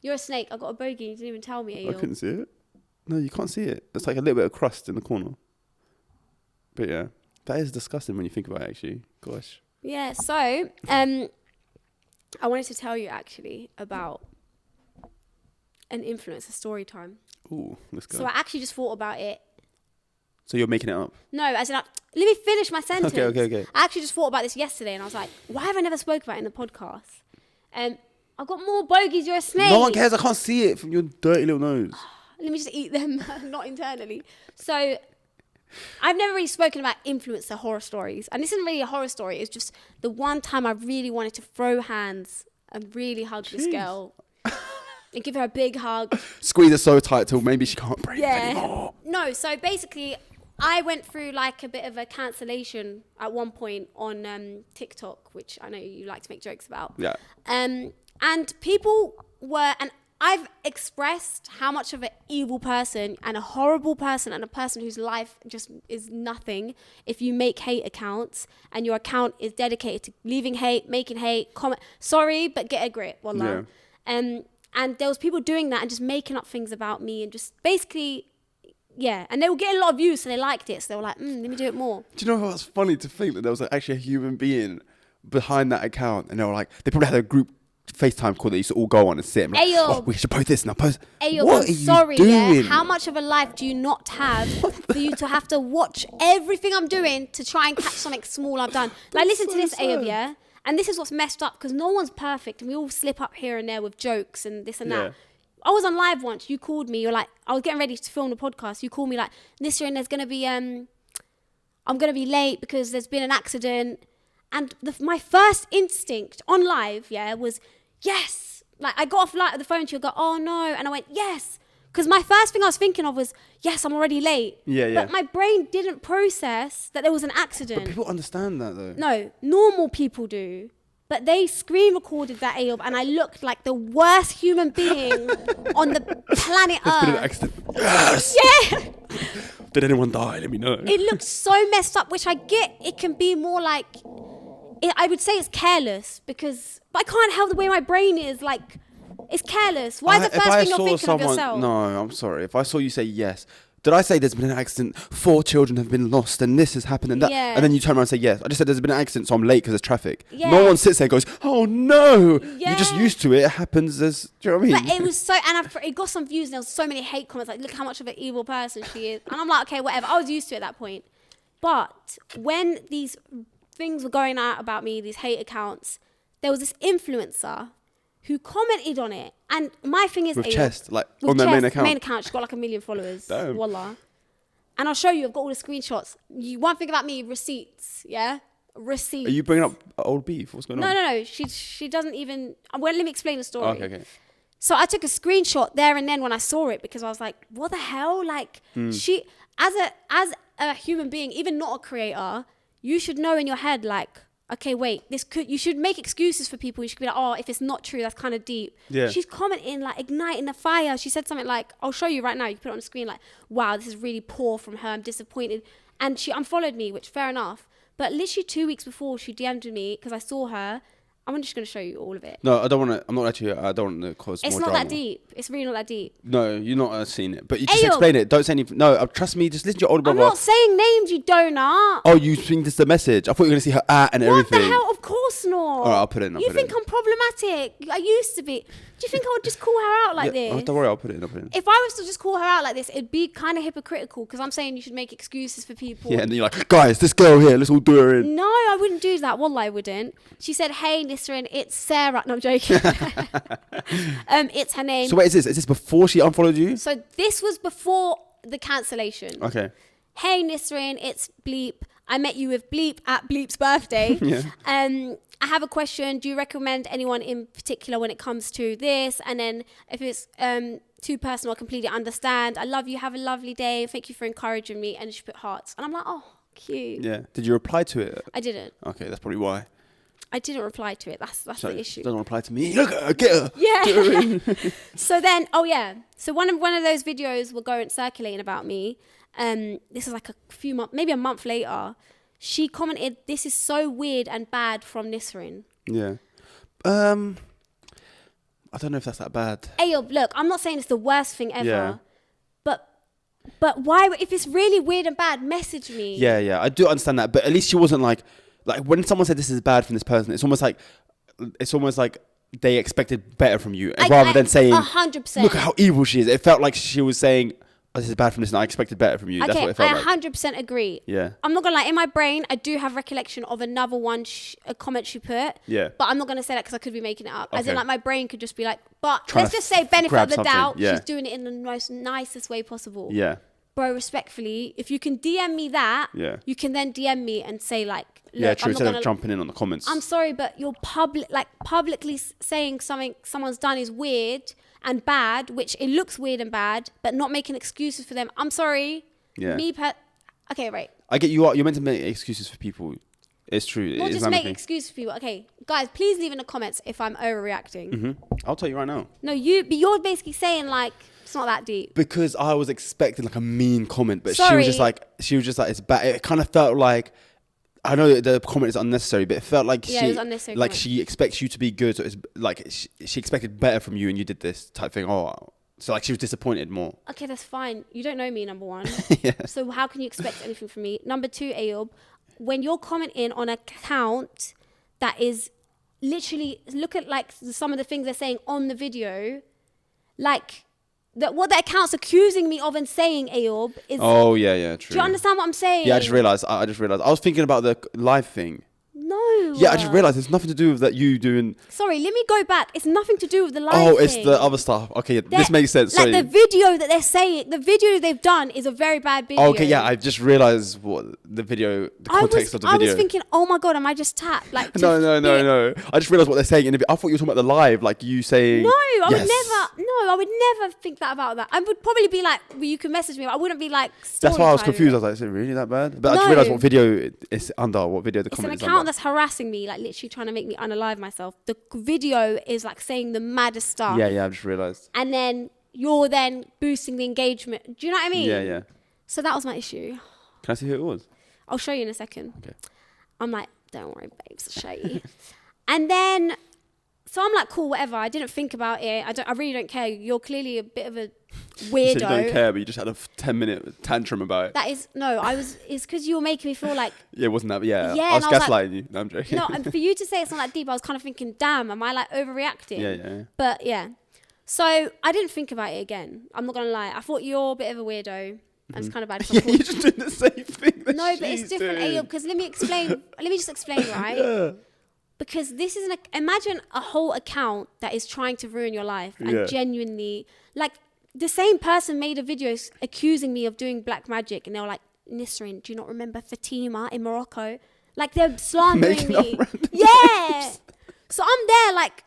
You're a snake. I got a bogey. You didn't even tell me. I couldn't see it. No, you can't see it. It's like a little bit of crust in the corner. But yeah, that is disgusting when you think about it, actually. Gosh. Yeah, so I wanted to tell you actually about an influencer story time. Ooh, let's go. So I actually just thought about it. So you're making it up? No, as in, let me finish my sentence. Okay. I actually just thought about this yesterday and I was like, why have I never spoke about it in the podcast? I've got more bogies, you're a snake. No one cares, I can't see it from your dirty little nose. Let me just eat them, not internally. So I've never really spoken about influencer horror stories. And this isn't really a horror story. It's just the one time I really wanted to throw hands and really hug this girl. And give her a big hug. Squeeze her so tight till maybe she can't breathe anymore. No, so basically, I went through like a bit of a cancellation at one point on TikTok, which I know you like to make jokes about. Yeah. And people were, and I've expressed how much of an evil person and a horrible person and a person whose life just is nothing if you make hate accounts and your account is dedicated to leaving hate, making hate, comment. Sorry, but get a grip, wallah. Yeah. And there was people doing that and just making up things about me and just basically, yeah. And they were getting a lot of views, so they liked it. So they were like, let me do it more. Do you know what's funny to think that there was actually a human being behind that account? And they were like, they probably had a group FaceTime call that used to all go on and sit and like, oh, we should post this now. Post. What are you doing? Yeah? How much of a life do you not have for you to have to watch everything I'm doing to try and catch something small I've done? Like, listen to this, Ayob, yeah? And this is what's messed up because no one's perfect and we all slip up here and there with jokes and this and that. I was on live once. You called me. You're like, I was getting ready to film the podcast. You called me like, Nisrin, there's going to be, I'm going to be late because there's been an accident. And my first instinct on live, was yes. Like I got off the phone to you, go, oh no. And I went, yes. Because my first thing I was thinking of was, yes, I'm already late. But my brain didn't process that there was an accident. But people understand that though. No, normal people do. But they screen recorded that, Ayob, and I looked like the worst human being on the planet Earth. There's been an accident. Yes! Yeah! Did anyone die? Let me know. It looked so messed up, which I get. It can be more like, I would say it's careless, but I can't help the way my brain is like, It's careless. Why is the first thing you're thinking of yourself? No, I'm sorry. If I saw you say yes, did I say there's been an accident, 4 children have been lost, and this has happened, and that, and then you turn around and say yes? I just said there's been an accident, so I'm late because there's traffic. Yeah. No one sits there and goes, oh no. Yeah. You're just used to it. It happens. Do you know what I mean? But it was so, and it got some views, and there was so many hate comments, like, look how much of an evil person she is. And I'm like, okay, whatever. I was used to it at that point. But when these things were going out about me, these hate accounts, there was this influencer who commented on it. And my thing is... With chest, like, on their main account. Main account, she's got like 1 million followers. Damn. Wallah. And I'll show you, I've got all the screenshots. One thing about me, receipts, yeah? Receipts. Are you bringing up old beef? What's going on? No. She doesn't even... Well, let me explain the story. Okay. So I took a screenshot there and then when I saw it because I was like, what the hell? Like, she... As a human being, even not a creator, you should know in your head, like, okay, wait, you should make excuses for people. You should be like, oh, if it's not true, that's kind of deep. Yeah. She's commenting, like, igniting the fire. She said something like, I'll show you right now. You can put it on the screen, like, wow, this is really poor from her. I'm disappointed. And she unfollowed me, which fair enough. But literally 2 weeks before she DM'd me, because I saw her, I'm just going to show you all of it. No, I don't want to. I'm not actually. I don't want to cause more drama. It's not that deep. It's really not that deep. No, you're not seen it. But you just explain it. Don't say anything. No, trust me. Just listen to your older brother. I'm not saying names, you donut. Oh, you think this is the message? I thought you were going to see her and everything. What the hell? Of course not. All right, I'll put it in. You think I'm problematic? I used to be. Do you think I would just call her out like this? Oh, don't worry, I'll put it in. If I was to just call her out like this, it'd be kind of hypocritical because I'm saying you should make excuses for people. Yeah, and then you're like, guys, this girl here, let's all do her in. No, I wouldn't do that. Wallah, I wouldn't. She said, hey, Nisrin, it's Sarah. No, I'm joking. It's her name. So wait, is this before she unfollowed you? So this was before the cancellation. Okay. Hey, Nisrin, it's Bleep. I met you with Bleep at Bleep's birthday. Yeah. I have a question. Do you recommend anyone in particular when it comes to this? And then if it's too personal, I completely understand. I love you. Have a lovely day. Thank you for encouraging me. And she put hearts. And I'm like, oh, cute. Yeah. Did you reply to it? I didn't. Okay, that's probably why. I didn't reply to it. That's the issue. Doesn't reply to me. Look at her, get her. Yeah. So then, So one of those videos were circulating about me. This is like a few months, maybe a month later. She commented, this is so weird and bad from Nisrin. Yeah. I don't know if that's that bad. Ayob, look, I'm not saying it's the worst thing ever. Yeah. But why, if it's really weird and bad, message me. Yeah. I do understand that. But at least she wasn't like when someone said this is bad from this person, it's almost like they expected better from you. Rather than saying, 100%. Look at how evil she is. It felt like she was saying, oh, this is bad from this and I expected better from you. Okay, That's what it felt like. I 100% agree. Yeah. I'm not going to lie. In my brain, I do have recollection of another one, a comment she put. Yeah. But I'm not going to say that because I could be making it up. As in, Okay. like, my brain could just be like, but Trying let's to just say benefit grab of the something. doubt. Yeah. She's doing it in the most nicest way possible. Yeah. Bro, respectfully, if you can DM me that, Yeah. you can then DM me and say, like, look, Yeah, true. I'm Instead not of jumping in on the comments. I'm sorry, but you're publicly saying something someone's done is weird and bad, which it looks weird and bad, but not making excuses for them. I'm sorry. Yeah. Okay, right. I get you're meant to make excuses for people. It's true. Not It is just make thing. excuses for people. Okay, guys, please leave in the comments if I'm overreacting. I'll tell you right now. No, you're basically saying like it's not that deep. Because I was expecting like a mean comment, but Sorry. she was just like it's bad. It kind of felt like, I know the comment is unnecessary, but it felt like Yeah, it was unnecessary like comment. she expects you to be good. So it's like she expected better from you, and you did this type thing. Oh, so like she was disappointed more. Okay, that's fine. You don't know me, number one. Yeah. So how can you expect anything from me? Number two, Ayob, when you're commenting on an account that is literally, look at like some of the things they're saying on the video, like what the account's accusing me of and saying, Ayob, is... Oh yeah, true. Do you understand what I'm saying? Yeah, I just realized. I was thinking about the live thing. No. Yeah, I just realized it's nothing to do with that you doing. Sorry, let me go back. It's nothing to do with the live Oh, thing. it's the other stuff. Okay, this makes sense. Like Sorry. the video that they're saying, the video they've done is a very bad video. Oh, okay, yeah, I just realized what the context of the video. I was thinking, oh my God, am I just tapped? Like, No. I just realized what they're saying. I thought you were talking about the live, like you saying. No, I would never think that about that. I would probably be like, well, you can message me. But I wouldn't be like, That's why I was story confused. I time. was like, is it really that bad? But I No. just realized what video it's under, what video the It's an comment is account under. that's harassing me, like literally trying to make me unalive myself. The video is like saying the maddest stuff. Yeah, I've just realized. And then you're then boosting the engagement. Do you know what I mean? Yeah. So that was my issue. Can I see who it was? I'll show you in a second. Okay. I'm like, don't worry, babes, I'll show you. And then So I'm like, cool, whatever. I didn't think about it. I really don't care. You're clearly a bit of a You weirdo. said you don't care, but you just had a 10-minute tantrum about it. That is, no, it's because you were making me feel like, Yeah, it wasn't that, yeah. Yeah, I was and I was gaslighting you. No, I'm joking. no, and for you to say it's not that deep, I was kind of thinking, damn, am I like overreacting? Yeah. But yeah. So I didn't think about it again. I'm not going to lie. I thought you're a bit of a weirdo. And it's kind of bad. Yeah, you're just doing the same thing that No, but it's she's different, doing. Ayo, because let me just explain, right? Yeah. Because this is imagine a whole account that is trying to ruin your life and genuinely, like, the same person made a video accusing me of doing black magic, and they were like, Nisrin, do you not remember Fatima in Morocco? Like, they're slandering me. Yeah. So I'm there like,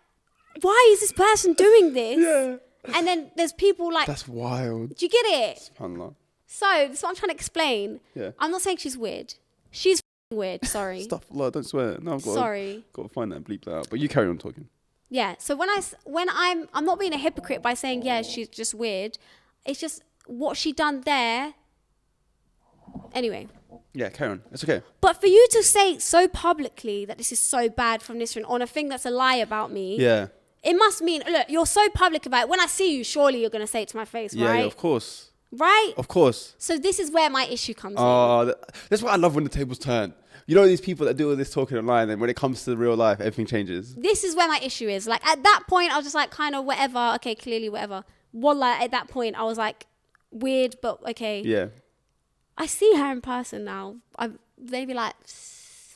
why is this person doing this? Yeah. And then there's people like, That's wild. do you get it? SubhanAllah. So that's what I'm trying to explain. Yeah. I'm not saying she's weird. She's weird. Sorry. Astaghfirullah, don't swear. No, I've got Sorry. got to find that and bleep that out. But you carry on talking. Yeah. So when I'm not being a hypocrite by saying, yeah, she's just weird. It's just what she done there. Anyway. Yeah, carry on. It's okay. But for you to say so publicly that this is so bad from Nisrin on a thing that's a lie about me. Yeah. It must mean, look, you're so public about it. When I see you, surely you're going to say it to my face, Yeah, right? yeah, of course. Right? Of course. So this is where my issue comes in. Oh, that's what I love when the tables turn. You know these people that do all this talking online, and when it comes to real life, everything changes. This is where my issue is. Like, at that point, I was just like, kind of whatever. Okay, clearly whatever. Wallah, at that point, I was like, weird, but okay. Yeah. I see her in person now. Maybe like,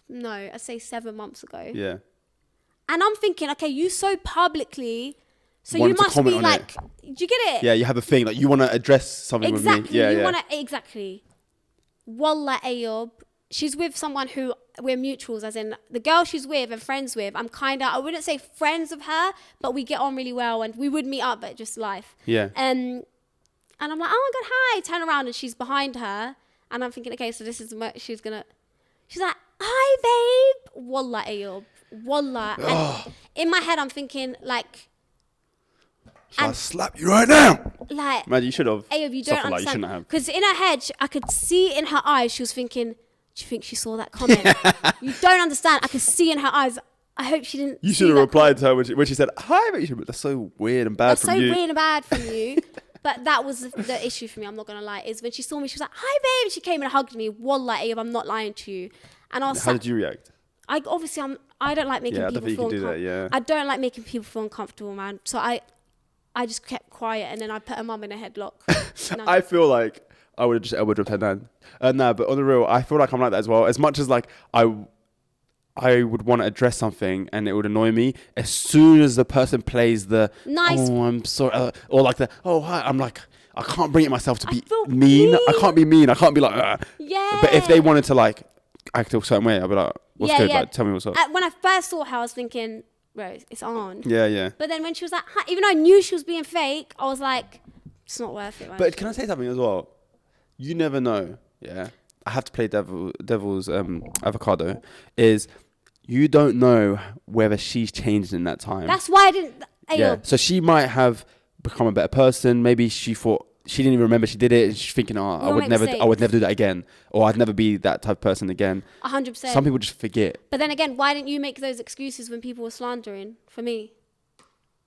no, I'd say 7 months ago. Yeah. And I'm thinking, okay, you so publicly, so Wanted you to must comment be on like, do you get it? Yeah, you have a thing, like you want to address something Exactly. with me. Yeah, you yeah. want to, exactly. Wallah, Ayob. She's with someone who we're mutuals, as in the girl she's with and friends with. I wouldn't say friends of her, but we get on really well and we would meet up, but just life. Yeah. And I'm like, oh my God, hi. Turn around and she's behind her. And I'm thinking, okay, so this is what she's like, hi, babe. Wallah, Ayob. Wallah. And in my head, I'm thinking, like, Shall I slap you right now? like, Man, you should have. Ayob, you Stuff don't like you understand. shouldn't have. Because in her head, I could see in her eyes, she was thinking, do you think she saw that comment? You don't understand. I could see in her eyes. I hope she didn't. You should have replied to her when she said, hi, but that's so weird and bad That's from so you. weird and bad from you. But that was the issue for me. I'm not going to lie. Is when she saw me, she was like, hi, babe. She came and hugged me. Wallah, Ayob, I'm not lying to you. And I was How did you react? I don't like making Yeah, I people don't think you feel can do that, uncomfortable. yeah. I don't like making people feel uncomfortable, man. So I just kept quiet and then I put her mum in a headlock. No. I feel like I would have just elbow dropped her down. Nah, but on the real, I feel like I'm like that as well. As much as like I would want to address something and it would annoy me, as soon as the person plays the Nice. oh, I'm sorry, or like the oh hi, I'm like, I can't bring it myself to I be feel mean. I mean. can't be mean. I can't be like Yeah. But if they wanted to like act a certain way, I'd be like, what's good? Like, tell me what's up. When I first saw her, I was thinking, bro, it's on. Yeah. But then when she was like, hi, even though I knew she was being fake, I was like, it's not worth it, man. But can I say something as well? You never know. Yeah, I have to play devil's avocado. Is you don't know whether she's changed in that time. That's why I didn't. Yeah. So she might have become a better person. Maybe she thought she didn't even remember she did it. And she's thinking, oh, I would never do that again, or I'd never be that type of person again. 100%. Some people just forget. But then again, why didn't you make those excuses when people were slandering for me?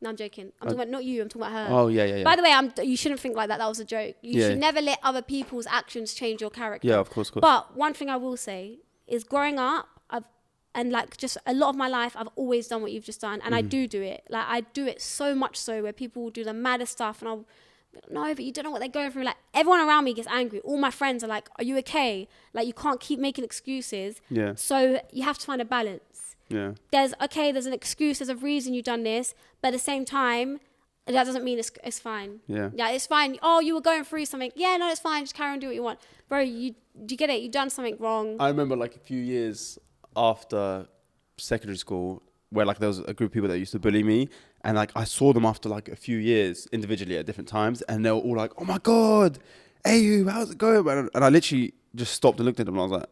No, I'm joking. I'm talking about not you. I'm talking about her. Oh yeah. By the way, you shouldn't think like that. That was a joke. You Yeah. should never let other people's actions change your character. Yeah, of course. But one thing I will say is, growing up, and like just a lot of my life, I've always done what you've just done, and I do it. Like I do it so much so where people will do the maddest stuff, and I'll no, but you don't know what they're going through. Like everyone around me gets angry. All my friends are like, "Are you okay?" Like you can't keep making excuses. Yeah. So you have to find a balance. Yeah. There's an excuse, there's a reason you've done this, but at the same time, that doesn't mean it's fine. Yeah. Yeah, it's fine. Oh, you were going through something. Yeah, no, it's fine. Just carry on, do what you want. Bro, do you get it? You've done something wrong. I remember like a few years after secondary school where like there was a group of people that used to bully me, and like I saw them after like a few years individually at different times, and they were all like, oh my God, hey, how's it going, man? And I literally just stopped and looked at them and I was like,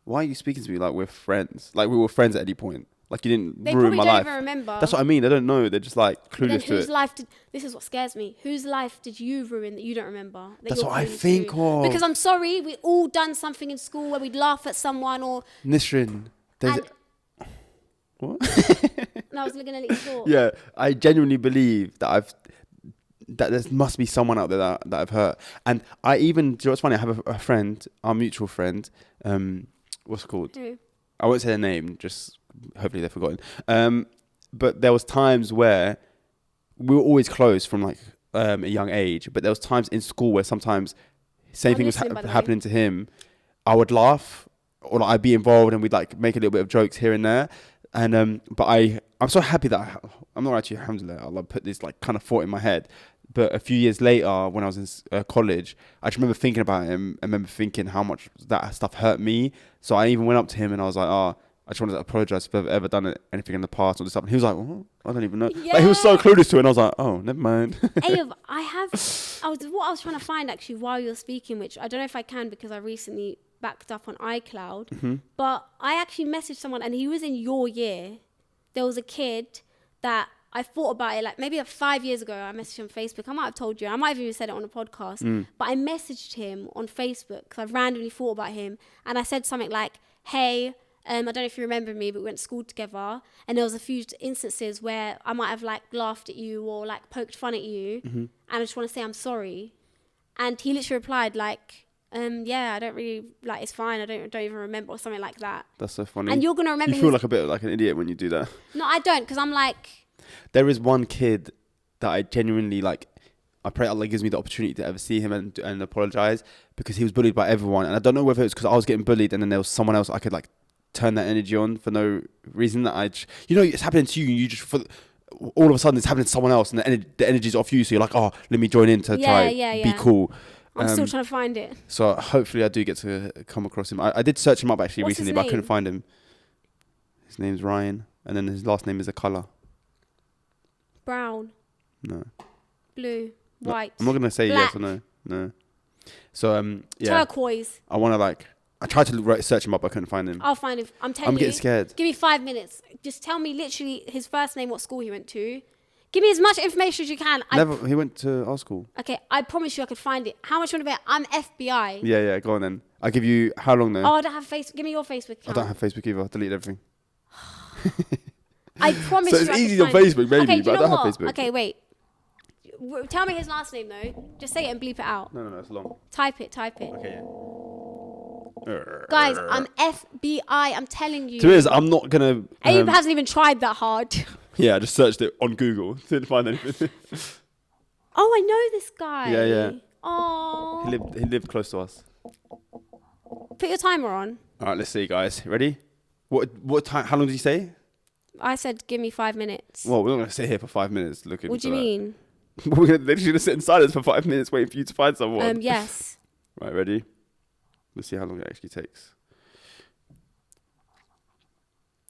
why are you speaking to me like we're friends? Like we were friends at any point. Like you didn't ruin my life. They probably don't even remember. That's what I mean. They don't know. They're just like clueless to it. This is what scares me. Whose life did you ruin that you don't remember? That's what I think of. Because I'm sorry, we all done something in school where we'd laugh at someone or... Nisrin, there's... What? No, I was looking at your thought. Yeah, I genuinely believe that there must be someone out there that I've hurt. And I even, do you know what's funny? I have a friend, our mutual friend, what's it called? Who? I won't say their name, just hopefully they're forgotten. But there was times where we were always close from like a young age, but there was times in school where sometimes same thing was happening to him. I would laugh, or like, I'd be involved, and we'd like make a little bit of jokes here and there. And but I'm so happy that I'm not actually, alhamdulillah, Allah put this like kind of thought in my head. But a few years later, when I was in college, I just remember thinking about him. I remember thinking how much that stuff hurt me. So I even went up to him and I was like, I just wanted to apologise if I've ever done anything in the past or this stuff. And he was like, what? I don't even know. Yeah. Like, he was so clueless to it. And I was like, oh, never mind. Ayub, what I was trying to find actually while you're speaking, which I don't know if I can because I recently backed up on iCloud. Mm-hmm. But I actually messaged someone and he was in your year. There was a kid that I thought about it, like maybe 5 years ago, I messaged him on Facebook. I might have told you. I might have even said it on a podcast. But I messaged him on Facebook because I randomly thought about him. And I said something like, hey, I don't know if you remember me, but we went to school together. And there was a few instances where I might have like laughed at you or like poked fun at you. And I just want to say I'm sorry. And he literally replied like, yeah, I don't really, like, it's fine. I don't even remember or something like that. That's so funny. And you're going to remember You feel like a bit like an idiot when you do that. No, I don't, because I'm like... There is one kid that I genuinely like. I pray Allah gives me the opportunity to ever see him and apologize, because he was bullied by everyone. And I don't know whether it's because I was getting bullied and then there was someone else I could like turn that energy on for no reason. It's happening to you. And you just, all of a sudden it's happening to someone else and the energy's off you. So you're like, oh, let me join in to be cool. I'm still trying to find it. So hopefully I do get to come across him. I did search him up actually recently, but I couldn't find him. His name's Ryan. And then his last name is a colour. Brown. No. Blue. White. I'm not going to say black. yes or no. No. So, yeah. Turquoise. I tried to search him up, but I couldn't find him. I'll find him. I'm telling you. I'm getting scared. Give me 5 minutes. Just tell me literally his first name, what school he went to. Give me as much information as you can. He went to our school. Okay, I promise you I could find it. How much you want to bet? I'm FBI. Yeah, go on then. I'll give you, how long then? Oh, I don't have Facebook. Give me your Facebook account. I don't have Facebook either. I deleted everything. I promise you. So it's easy on Facebook, maybe, okay, but I don't have Facebook. Okay, wait. Tell me his last name though. Just say it and bleep it out. No, it's long. Type it. Okay, yeah. Guys, I'm FBI. I'm telling you. To be honest, I'm not going to... Ayub hasn't even tried that hard. Yeah, I just searched it on Google. Didn't find anything. Oh, I know this guy. Yeah. Oh. He lived close to us. Put your timer on. All right, let's see, guys. Ready? What time? How long did you say? I said, give me 5 minutes. Well, we're not going to sit here for 5 minutes looking. What do you mean? We're literally going to sit in silence for 5 minutes waiting for you to find someone. Yes. Right, ready? Let's see how long it actually takes.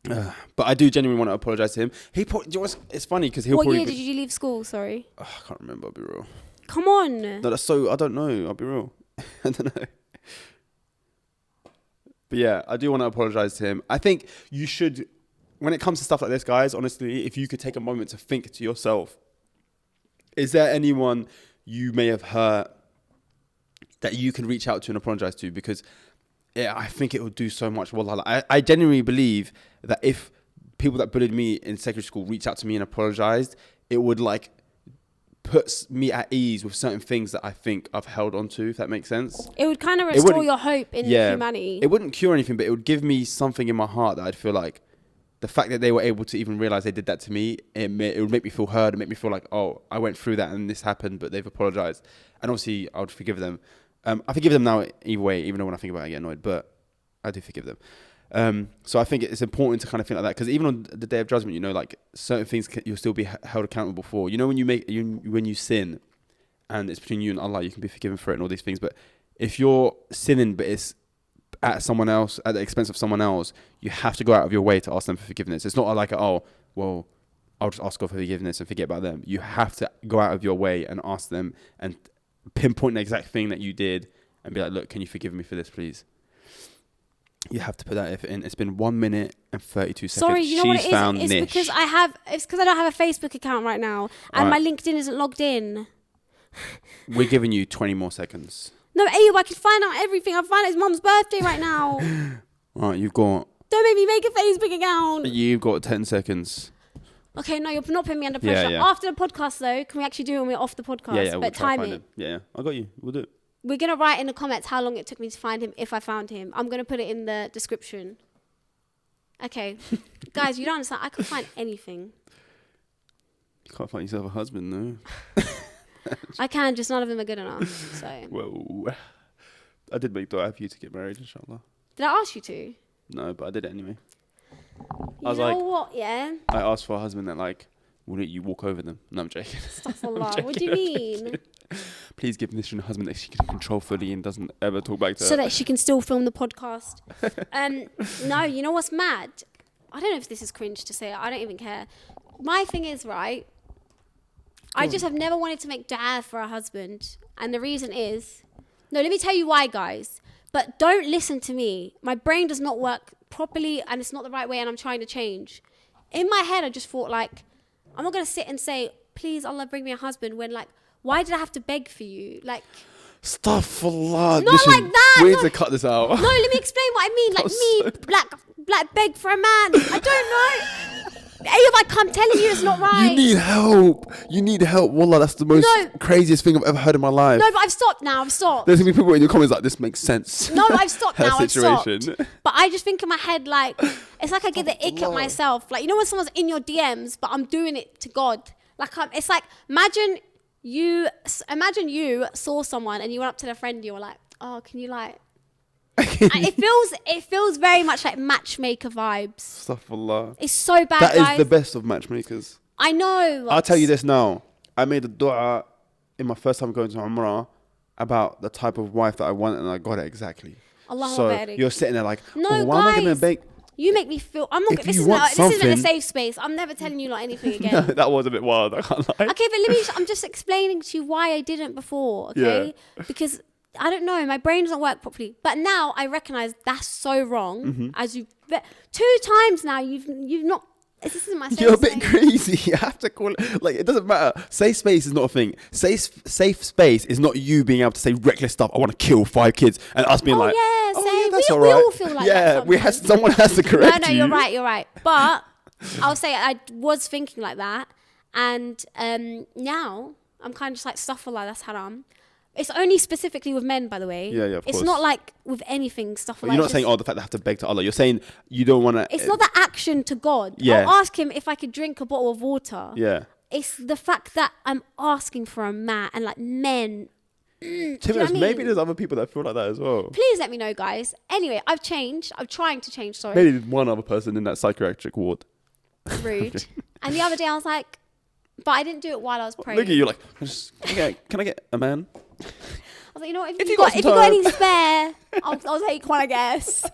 But I do genuinely want to apologise to him. It's funny because he'll What year did you leave school? Sorry. I can't remember. I'll be real. Come on. No, I don't know. I'll be real. I don't know. But yeah, I do want to apologise to him. I think you should, when it comes to stuff like this, guys, honestly, if you could take a moment to think to yourself, is there anyone you may have hurt that you can reach out to and apologise to? Because I think it would do so much. Well, I genuinely believe that if people that bullied me in secondary school reached out to me and apologised, it would like put me at ease with certain things that I think I've held on to, if that makes sense. It would kind of restore your hope in humanity. It wouldn't cure anything, but it would give me something in my heart that I'd feel like the fact that they were able to even realise they did that to me, it would make me feel heard and make me feel like, oh, I went through that and this happened, but they've apologised. And obviously, I would forgive them. I forgive them now either way, even though when I think about it, I get annoyed, but I do forgive them. So I think it's important to kind of think like that, because even on the day of judgment, you know, like certain things you'll still be held accountable for. You know, when you sin and it's between you and Allah, you can be forgiven for it and all these things. But if you're sinning, but it's at someone else, at the expense of someone else, you have to go out of your way to ask them for forgiveness. It's not like, oh, well, I'll just ask God for forgiveness and forget about them. You have to go out of your way and ask them and pinpoint the exact thing that you did and be like, look, can you forgive me for this, please? You have to put that effort in. It's been 1 minute and 32 seconds. Sorry, you know what it is? Found it's Nish. because I don't have a Facebook account right now, and my LinkedIn isn't logged in. We're giving you 20 more seconds. No, Ayub, I can find out everything. I find out his mum's birthday right now. All right, you've got... Don't make me make a Facebook account. You've got 10 seconds. Okay, no, you're not putting me under Yeah, pressure. yeah. After the podcast, though, can we actually do it when we're off the podcast? Yeah, we'll but try time find it. him. Yeah, I got you. We'll do it. We're going to write in the comments how long it took me to find him, if I found him. I'm going to put it in the description. Okay. Guys, you don't understand. I could find anything. You can't find yourself a husband, no. I can, just none of them are good enough. So. Whoa. I did make dua for you to get married, inshallah. Did I ask you to? No, but I did it anyway. You know what, yeah? I asked for a husband that, like, wouldn't you walk over them? No, I'm joking. Astaghfirullah. What do you mean? Please give Nisrin a husband that she can control fully and doesn't ever talk back to her. So that she can still film the podcast. No, you know what's mad? I don't know if this is cringe to say. I don't even care. My thing is, right, I just have never wanted to make dua for a husband. And the reason is, no, let me tell you why, guys. But don't listen to me. My brain does not work properly and it's not the right way and I'm trying to change. In my head, I just thought, like, I'm not going to sit and say, please, Allah, bring me a husband when, like, why did I have to beg for you? Like, Astaghfirullah. Not like that. We need to cut this out. No, let me explain what I mean. Like me, black beg for a man. I don't know. Ayub, I'm telling you, it's not right. You need help. You need help. Wallah, that's the most craziest thing I've ever heard in my life. No, but I've stopped now. I've stopped. There's going to be people in your comments like, this makes sense. No, I've stopped now. I've situation. stopped. But I just think in my head, like, it's like I get the ick at myself. Like, you know when someone's in your DMs, but I'm doing it to God. Like, it's like, imagine you saw someone and you went up to their friend and you were like, oh, can you, like... it feels very much like matchmaker vibes. Astaghfirullah. It's so bad, That guys. is the best of matchmakers. I know. I'll tell you this now. I made a dua in my first time going to umrah about the type of wife that I want, and I got it exactly. Allah so barik. you're sitting there like, no, oh, why am I going to beg? You make me feel. I'm not. If This you isn't want a something- safe space. I'm never telling you like anything again. No, that was a bit wild. I can't lie. Okay, but I'm just explaining to you why I didn't before. Okay, because I don't know. My brain doesn't work properly. But now I recognize that's so wrong. Mm-hmm. As you, 2 times now you've not. This isn't my. You're a bit crazy. You have to call it. Like, it doesn't matter. Safe space is not a thing. Safe space is not you being able to say reckless stuff. I want to kill 5 kids, and us being like, yeah, oh, yeah, that's we all right. all feel like that. Yeah, someone has to correct No, you. you're right. But I'll say I was thinking like that, and now I'm kind of just like stuff like that's haram. It's only specifically with men, by the way. Yeah, of course. It's not like with anything, stuff like that. You're not saying, the fact they have to beg to Allah. You're saying you don't want to... It's not the action to God. Yeah. I'll ask him if I could drink a bottle of water. Yeah. It's the fact that I'm asking for a man and like men. To be honest, maybe there's other people that feel like that as well. Please let me know, guys. Anyway, I've changed. I'm trying to change, sorry. Maybe one other person in that psychiatric ward. Rude. And the other day I was like, but I didn't do it while I was praying. Look at you like, can I get a man? I was like, you know what, if you got any spare, I'll take one, I guess.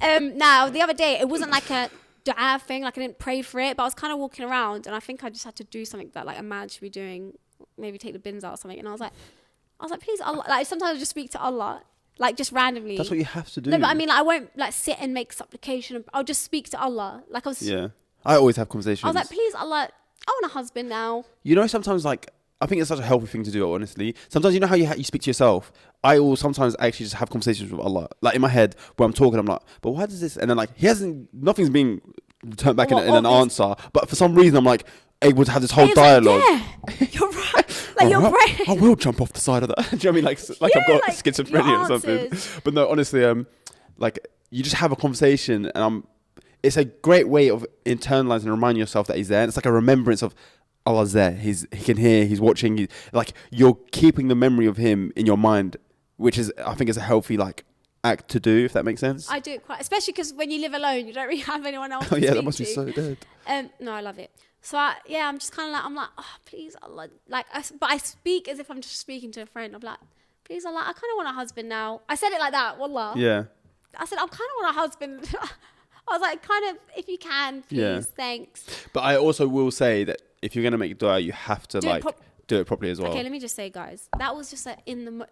Now, the other day, it wasn't like a dua thing, like I didn't pray for it, but I was kind of walking around and I think I just had to do something that like a man should be doing, maybe take the bins out or something. And I was like, please, Allah. Like sometimes I just speak to Allah, like just randomly. That's what you have to do. No, but I mean, like, I won't like sit and make supplication. I'll just speak to Allah. Like I was. Yeah. I always have conversations. I was like, please, Allah, I want a husband now. You know, sometimes like, I think it's such a healthy thing to do, honestly. Sometimes, you know how you speak to yourself? I will sometimes actually just have conversations with Allah. Like in my head, where I'm talking, I'm like, but why does this? And then like, nothing's being returned back in an answer. But for some reason, I'm like, able to have this whole dialogue. Like, yeah, you're right. Like your brain. I will jump off the side of that. Do you know what I mean? Like I've got schizophrenia or something. But no, honestly, like you just have a conversation, and it's a great way of internalizing and reminding yourself that He's there. And it's like a remembrance of Allah's there. He can hear. He's watching. Like you're keeping the memory of Him in your mind, which is, I think, is a healthy like act to do, if that makes sense. I do it quite, especially because when you live alone, you don't really have anyone else. Oh yeah, to that must speak be so dead. No, I love it. So I'm just kind of like, I'm like, oh, please Allah, like, but I speak as if I'm just speaking to a friend. I'm like, please Allah, I kind of want a husband now. I said it like that, wallah. Yeah. I said, I kind of want a husband. I was like, kind of, if you can, please, thanks. But I also will say that if you're gonna make dua, you have to do it properly as well. Okay, let me just say, guys, that was just that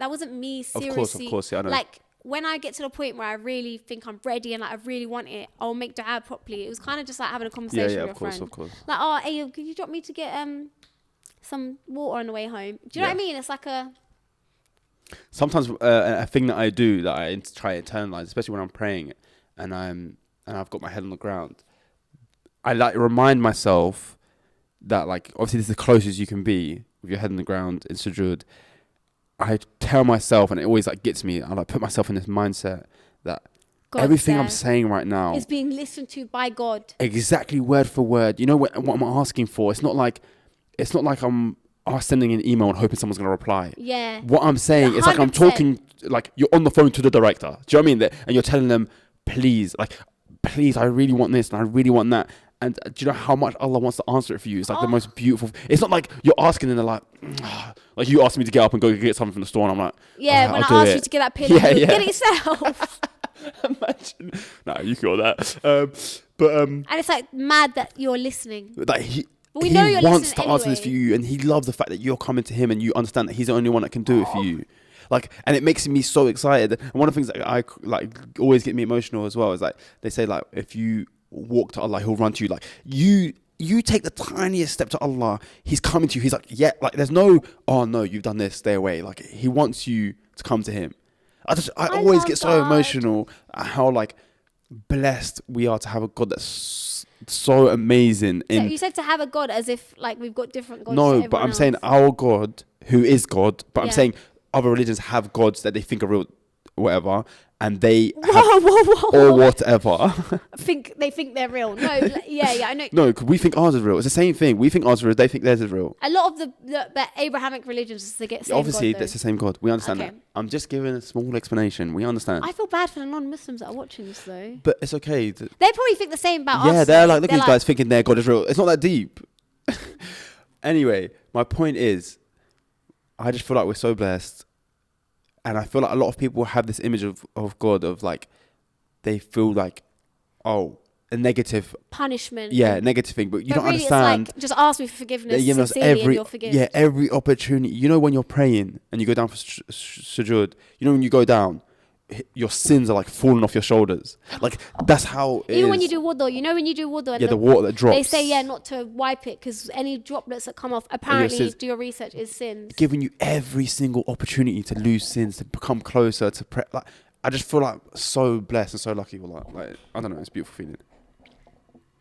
wasn't me seriously. Of course, yeah, I know. Like when I get to the point where I really think I'm ready and like I really want it, I'll make dua properly. It was kind of just like having a conversation with a friend. Of course. Like, oh, hey, could you drop me to get some water on the way home? Do you know what I mean? It's like a. Sometimes a thing that I do that I try to internalize, especially when I'm praying, and I've got my head on the ground. I like remind myself that like obviously this is the closest you can be with your head on the ground in sujood. I tell myself, and it always like gets me. I like put myself in this mindset that everything I'm saying right now is being listened to by God. Exactly word for word. You know what I'm asking for? It's not like I'm sending an email and hoping someone's going to reply. Yeah. What I'm saying is like I'm talking, like you're on the phone to the director. Do you know what I mean? And you're telling them, please, I really want this and I really want that. And do you know how much Allah wants to answer it for you? It's like the most beautiful. It's not like you're asking and they're like you asked me to get up and go get something from the store and I'm like, yeah, when I asked you to get that pillow, get it yourself. Imagine. No, you got that. And it's like mad that you're listening. Like we know you're wants listening to answer this for you, and he loves the fact that you're coming to him and you understand that he's the only one that can do it for you. Like, and it makes me so excited. And one of the things that I like always get me emotional as well is like they say like if you walk to Allah, He'll run to you. Like you take the tiniest step to Allah, He's coming to you. He's like, yeah, like there's no, oh no, you've done this, stay away. Like He wants you to come to Him. I always get so emotional at how like blessed we are to have a God that's so amazing. You said to have a God as if like we've got different gods. No, but I'm saying our God, who is God, but I'm saying other religions have gods that they think are real, whatever, and they or whatever. They think they're real. No, I know. No, because we think ours is real. It's the same thing. We think ours is real. They think theirs is real. A lot of the Abrahamic religions, they get same obviously God, that's the same God. We understand that. I'm just giving a small explanation. We understand. I feel bad for the non-Muslims that are watching this though. But it's okay. They probably think the same about us. Yeah, they're like, look at these guys thinking their God is real. It's not that deep. Anyway, my point is, I just feel like we're so blessed. And I feel like a lot of people have this image of God of like, they feel like, oh, a negative punishment. Yeah, negative thing. But you don't really understand. It's like, just ask me for forgiveness sincerely and you'll forgive. Yeah, every opportunity. You know when you're praying and you go down for sujood, you know when you go down, your sins are like falling off your shoulders. Like that's how it Even is. when you do wudu, you know when you do wudu, and the water that drops. They say not to wipe it because any droplets that come off, apparently, do your research, is sins. Giving you every single opportunity to lose sins, to become closer, to pray. Like I just feel like so blessed and so lucky. Like I don't know, it's a beautiful feeling.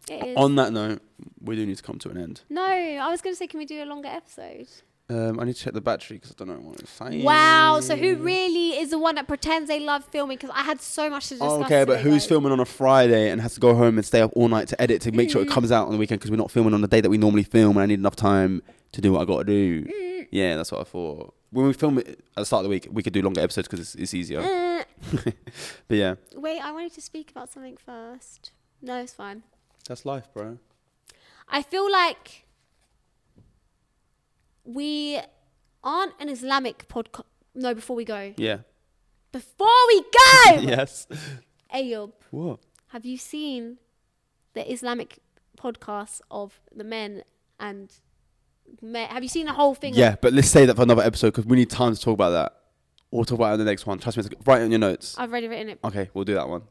It is. On that note, we do need to come to an end. No, I was going to say, can we do a longer episode? I need to check the battery because I don't know what it's saying. Wow, so who really is the one that pretends they love filming? Because I had so much to discuss. Okay, but who's filming on a Friday and has to go home and stay up all night to edit to make sure it comes out on the weekend because we're not filming on the day that we normally film and I need enough time to do what I got to do. Yeah, that's what I thought. When we film it at the start of the week, we could do longer episodes because it's easier. But yeah. Wait, I wanted to speak about something first. No, it's fine. That's life, bro. I feel like we aren't an Islamic podcast. No, before we go. Yeah. Before we go! Yes. Ayub. What? Have you seen the Islamic podcasts of the men and... Have you seen the whole thing? Yeah, but let's say that for another episode because we need time to talk about that. We'll talk about it in the next one. Trust me, write it on your notes. I've already written it. Okay, we'll do that one.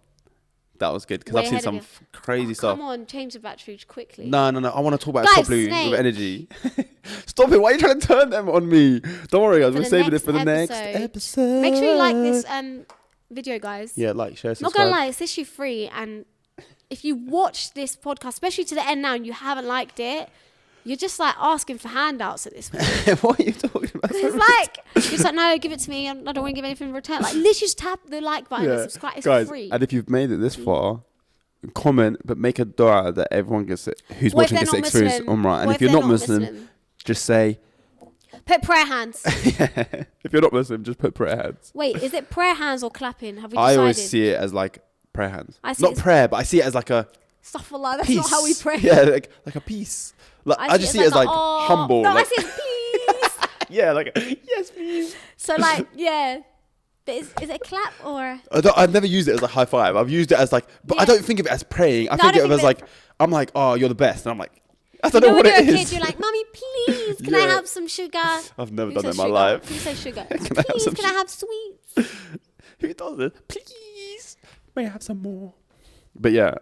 That was good because I've seen some crazy stuff. Come on, change the battery quickly. No. I want to talk about it properly with energy. Stop it. Why are you trying to turn them on me? Don't worry, guys. We're saving it for the next episode. Make sure you like this video, guys. Yeah, like, share, subscribe. Not going to lie, it's issue free. And if you watch this podcast, especially to the end now, and you haven't liked it, you're just like asking for handouts at this point. What are you talking about? It's like, it's like, no, give it to me. I don't want to give anything in return. Like, literally just tap the like button and subscribe. It's guys, free. And if you've made it this far, comment, but make a dua that everyone gets it. Who's watching gets to experience umrah. And if you're not Muslim, just say... Put prayer hands. Yeah. If you're not Muslim, just put prayer hands. Wait, is it prayer hands or clapping? Have we decided? I always see it as like prayer hands. Not prayer, but I see it as like a... Astaghfirullah, that's peace. not how we pray. Yeah, like a peace. Like, I just see it as like humble. No, like, I see it as please. Yeah, like, yes, please. So like, yeah. But is it a clap or? I've never used it as a high five. I've used it as like, but I don't think of it as praying. I think of it as like, I'm like, oh, you're the best. And I'm like, I don't know what it is. When you're a kid, you're like, Mommy, please, can I have some sugar? I've never done that in my life. Who says sugar? Please, can I have sweets? Who does it? Please, may I have some more? But yeah,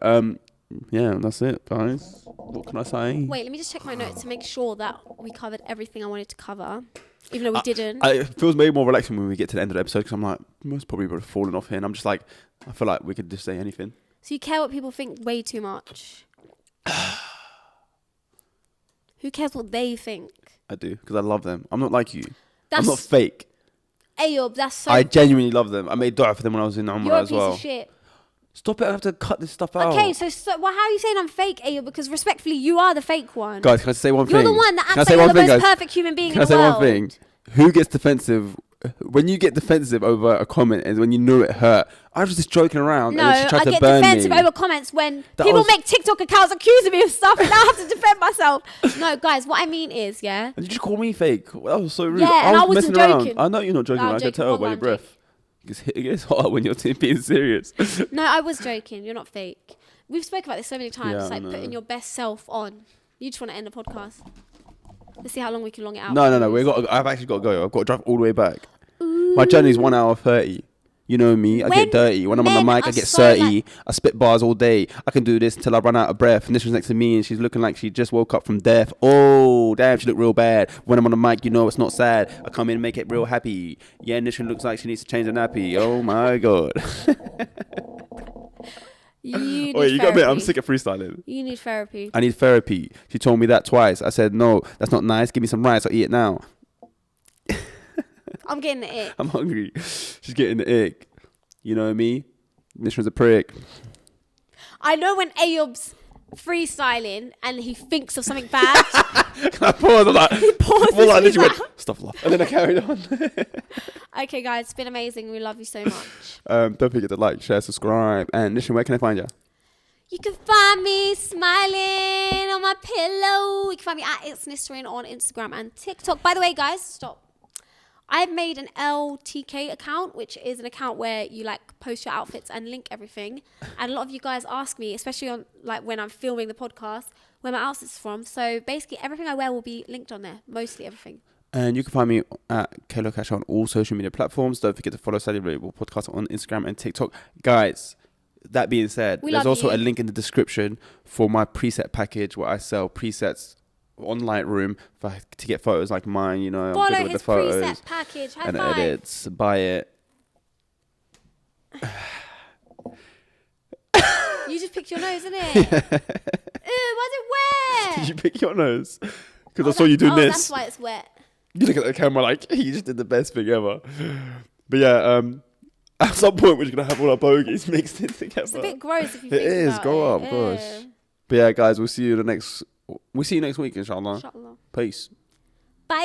yeah, that's it, guys. What can I say? Wait, let me just check my notes to make sure that we covered everything I wanted to cover, even though we didn't. It feels maybe more relaxing when we get to the end of the episode because I'm like, most probably would have fallen off here. And I'm just like, I feel like we could just say anything. So you care what people think way too much. Who cares what they think? I do, because I love them. I'm not like you. That's, I'm not fake. Ayob, that's so... I genuinely love them. I made dua for them when I was in Umrah You're a as piece well. of shit. Stop it, I have to cut this stuff out. Okay, so well, how are you saying I'm fake, Ayob? Because respectfully, you are the fake one. Guys, can I say one thing? You're the one that Can I acts say like you're one the thing, most guys? perfect human being Can in I the say world. one thing? Who gets defensive? When you get defensive over a comment is when you know it hurt. I was just joking around No, and then she tried I to get burn defensive me. over comments when That people was- make TikTok accounts accusing me of stuff and I have to defend myself. No, guys, what I mean is, yeah. And you just call me fake. That was so rude. Yeah, and I wasn't messing around. joking. I know you're not joking. No, I'm I can joking. tell Well, by your I'm breath. It gets hot when you're being serious. No, I was joking. You're not fake. We've spoken about this so many times. Yeah, It's I like know. putting your best self on. You just want to end the podcast. Let's see how long we can long it out. No. I've actually got to go. I've got to drive all the way back. My journey's 1 hour 30. You know me, I When get dirty. When I'm on the men mic, I are get so, 30. like- I spit bars all day. I can do this until I run out of breath. And this was next to me and she's looking like she just woke up from death. Oh, damn, she looked real bad. When I'm on the mic, you know it's not sad. I come in and make it real happy. Yeah, Nisrin looks like she needs to change her nappy. Oh my God. You need Wait, you got me. therapy. I'm sick of freestyling. You need therapy. I need therapy. She told me that twice. I said, no, that's not nice. Give me some rice. I'll eat it now. I'm getting the ick. I'm hungry. She's getting the ick. You know me? Nisrin's a prick. I know when Ayob's freestyling and he thinks of something bad. Can I pause? I'm like, He pauses. well, like, he's literally like- went, stop laugh. And then I carried on. Okay, guys, it's been amazing. We love you so much. Don't forget to like, share, subscribe. And Nisrin, where can I find you? You can find me smiling on my pillow. You can find me at It's Nisrin on Instagram and TikTok. By the way, guys, stop. I've made an LTK account, which is an account where you like post your outfits and link everything. And a lot of you guys ask me, especially on like when I'm filming the podcast, where my outfit's from. So basically everything I wear will be linked on there. Mostly everything. And you can find me at Kalo, Kachar on all social media platforms. Don't forget to follow Relatable Podcast on Instagram and TikTok. Guys, that being said, We there's love also you. a link in the description for my preset package where I sell presets on LightRoom to get photos like mine, you know. I'm Follow good with his the photos preset package. High and five. edits. Buy it. You just picked your nose, innit? Ew, why's it wet? Did you pick your nose? Because I saw you doing this. That's why it's wet. You look at the camera like, you just did the best thing ever. But yeah, at some point we're just going to have all our bogeys mixed in together. It's a bit gross if you It think is. about Grow it. up, gosh. Ew. But yeah, guys, we'll see you next week, inshallah. Inshallah. Peace. Bye.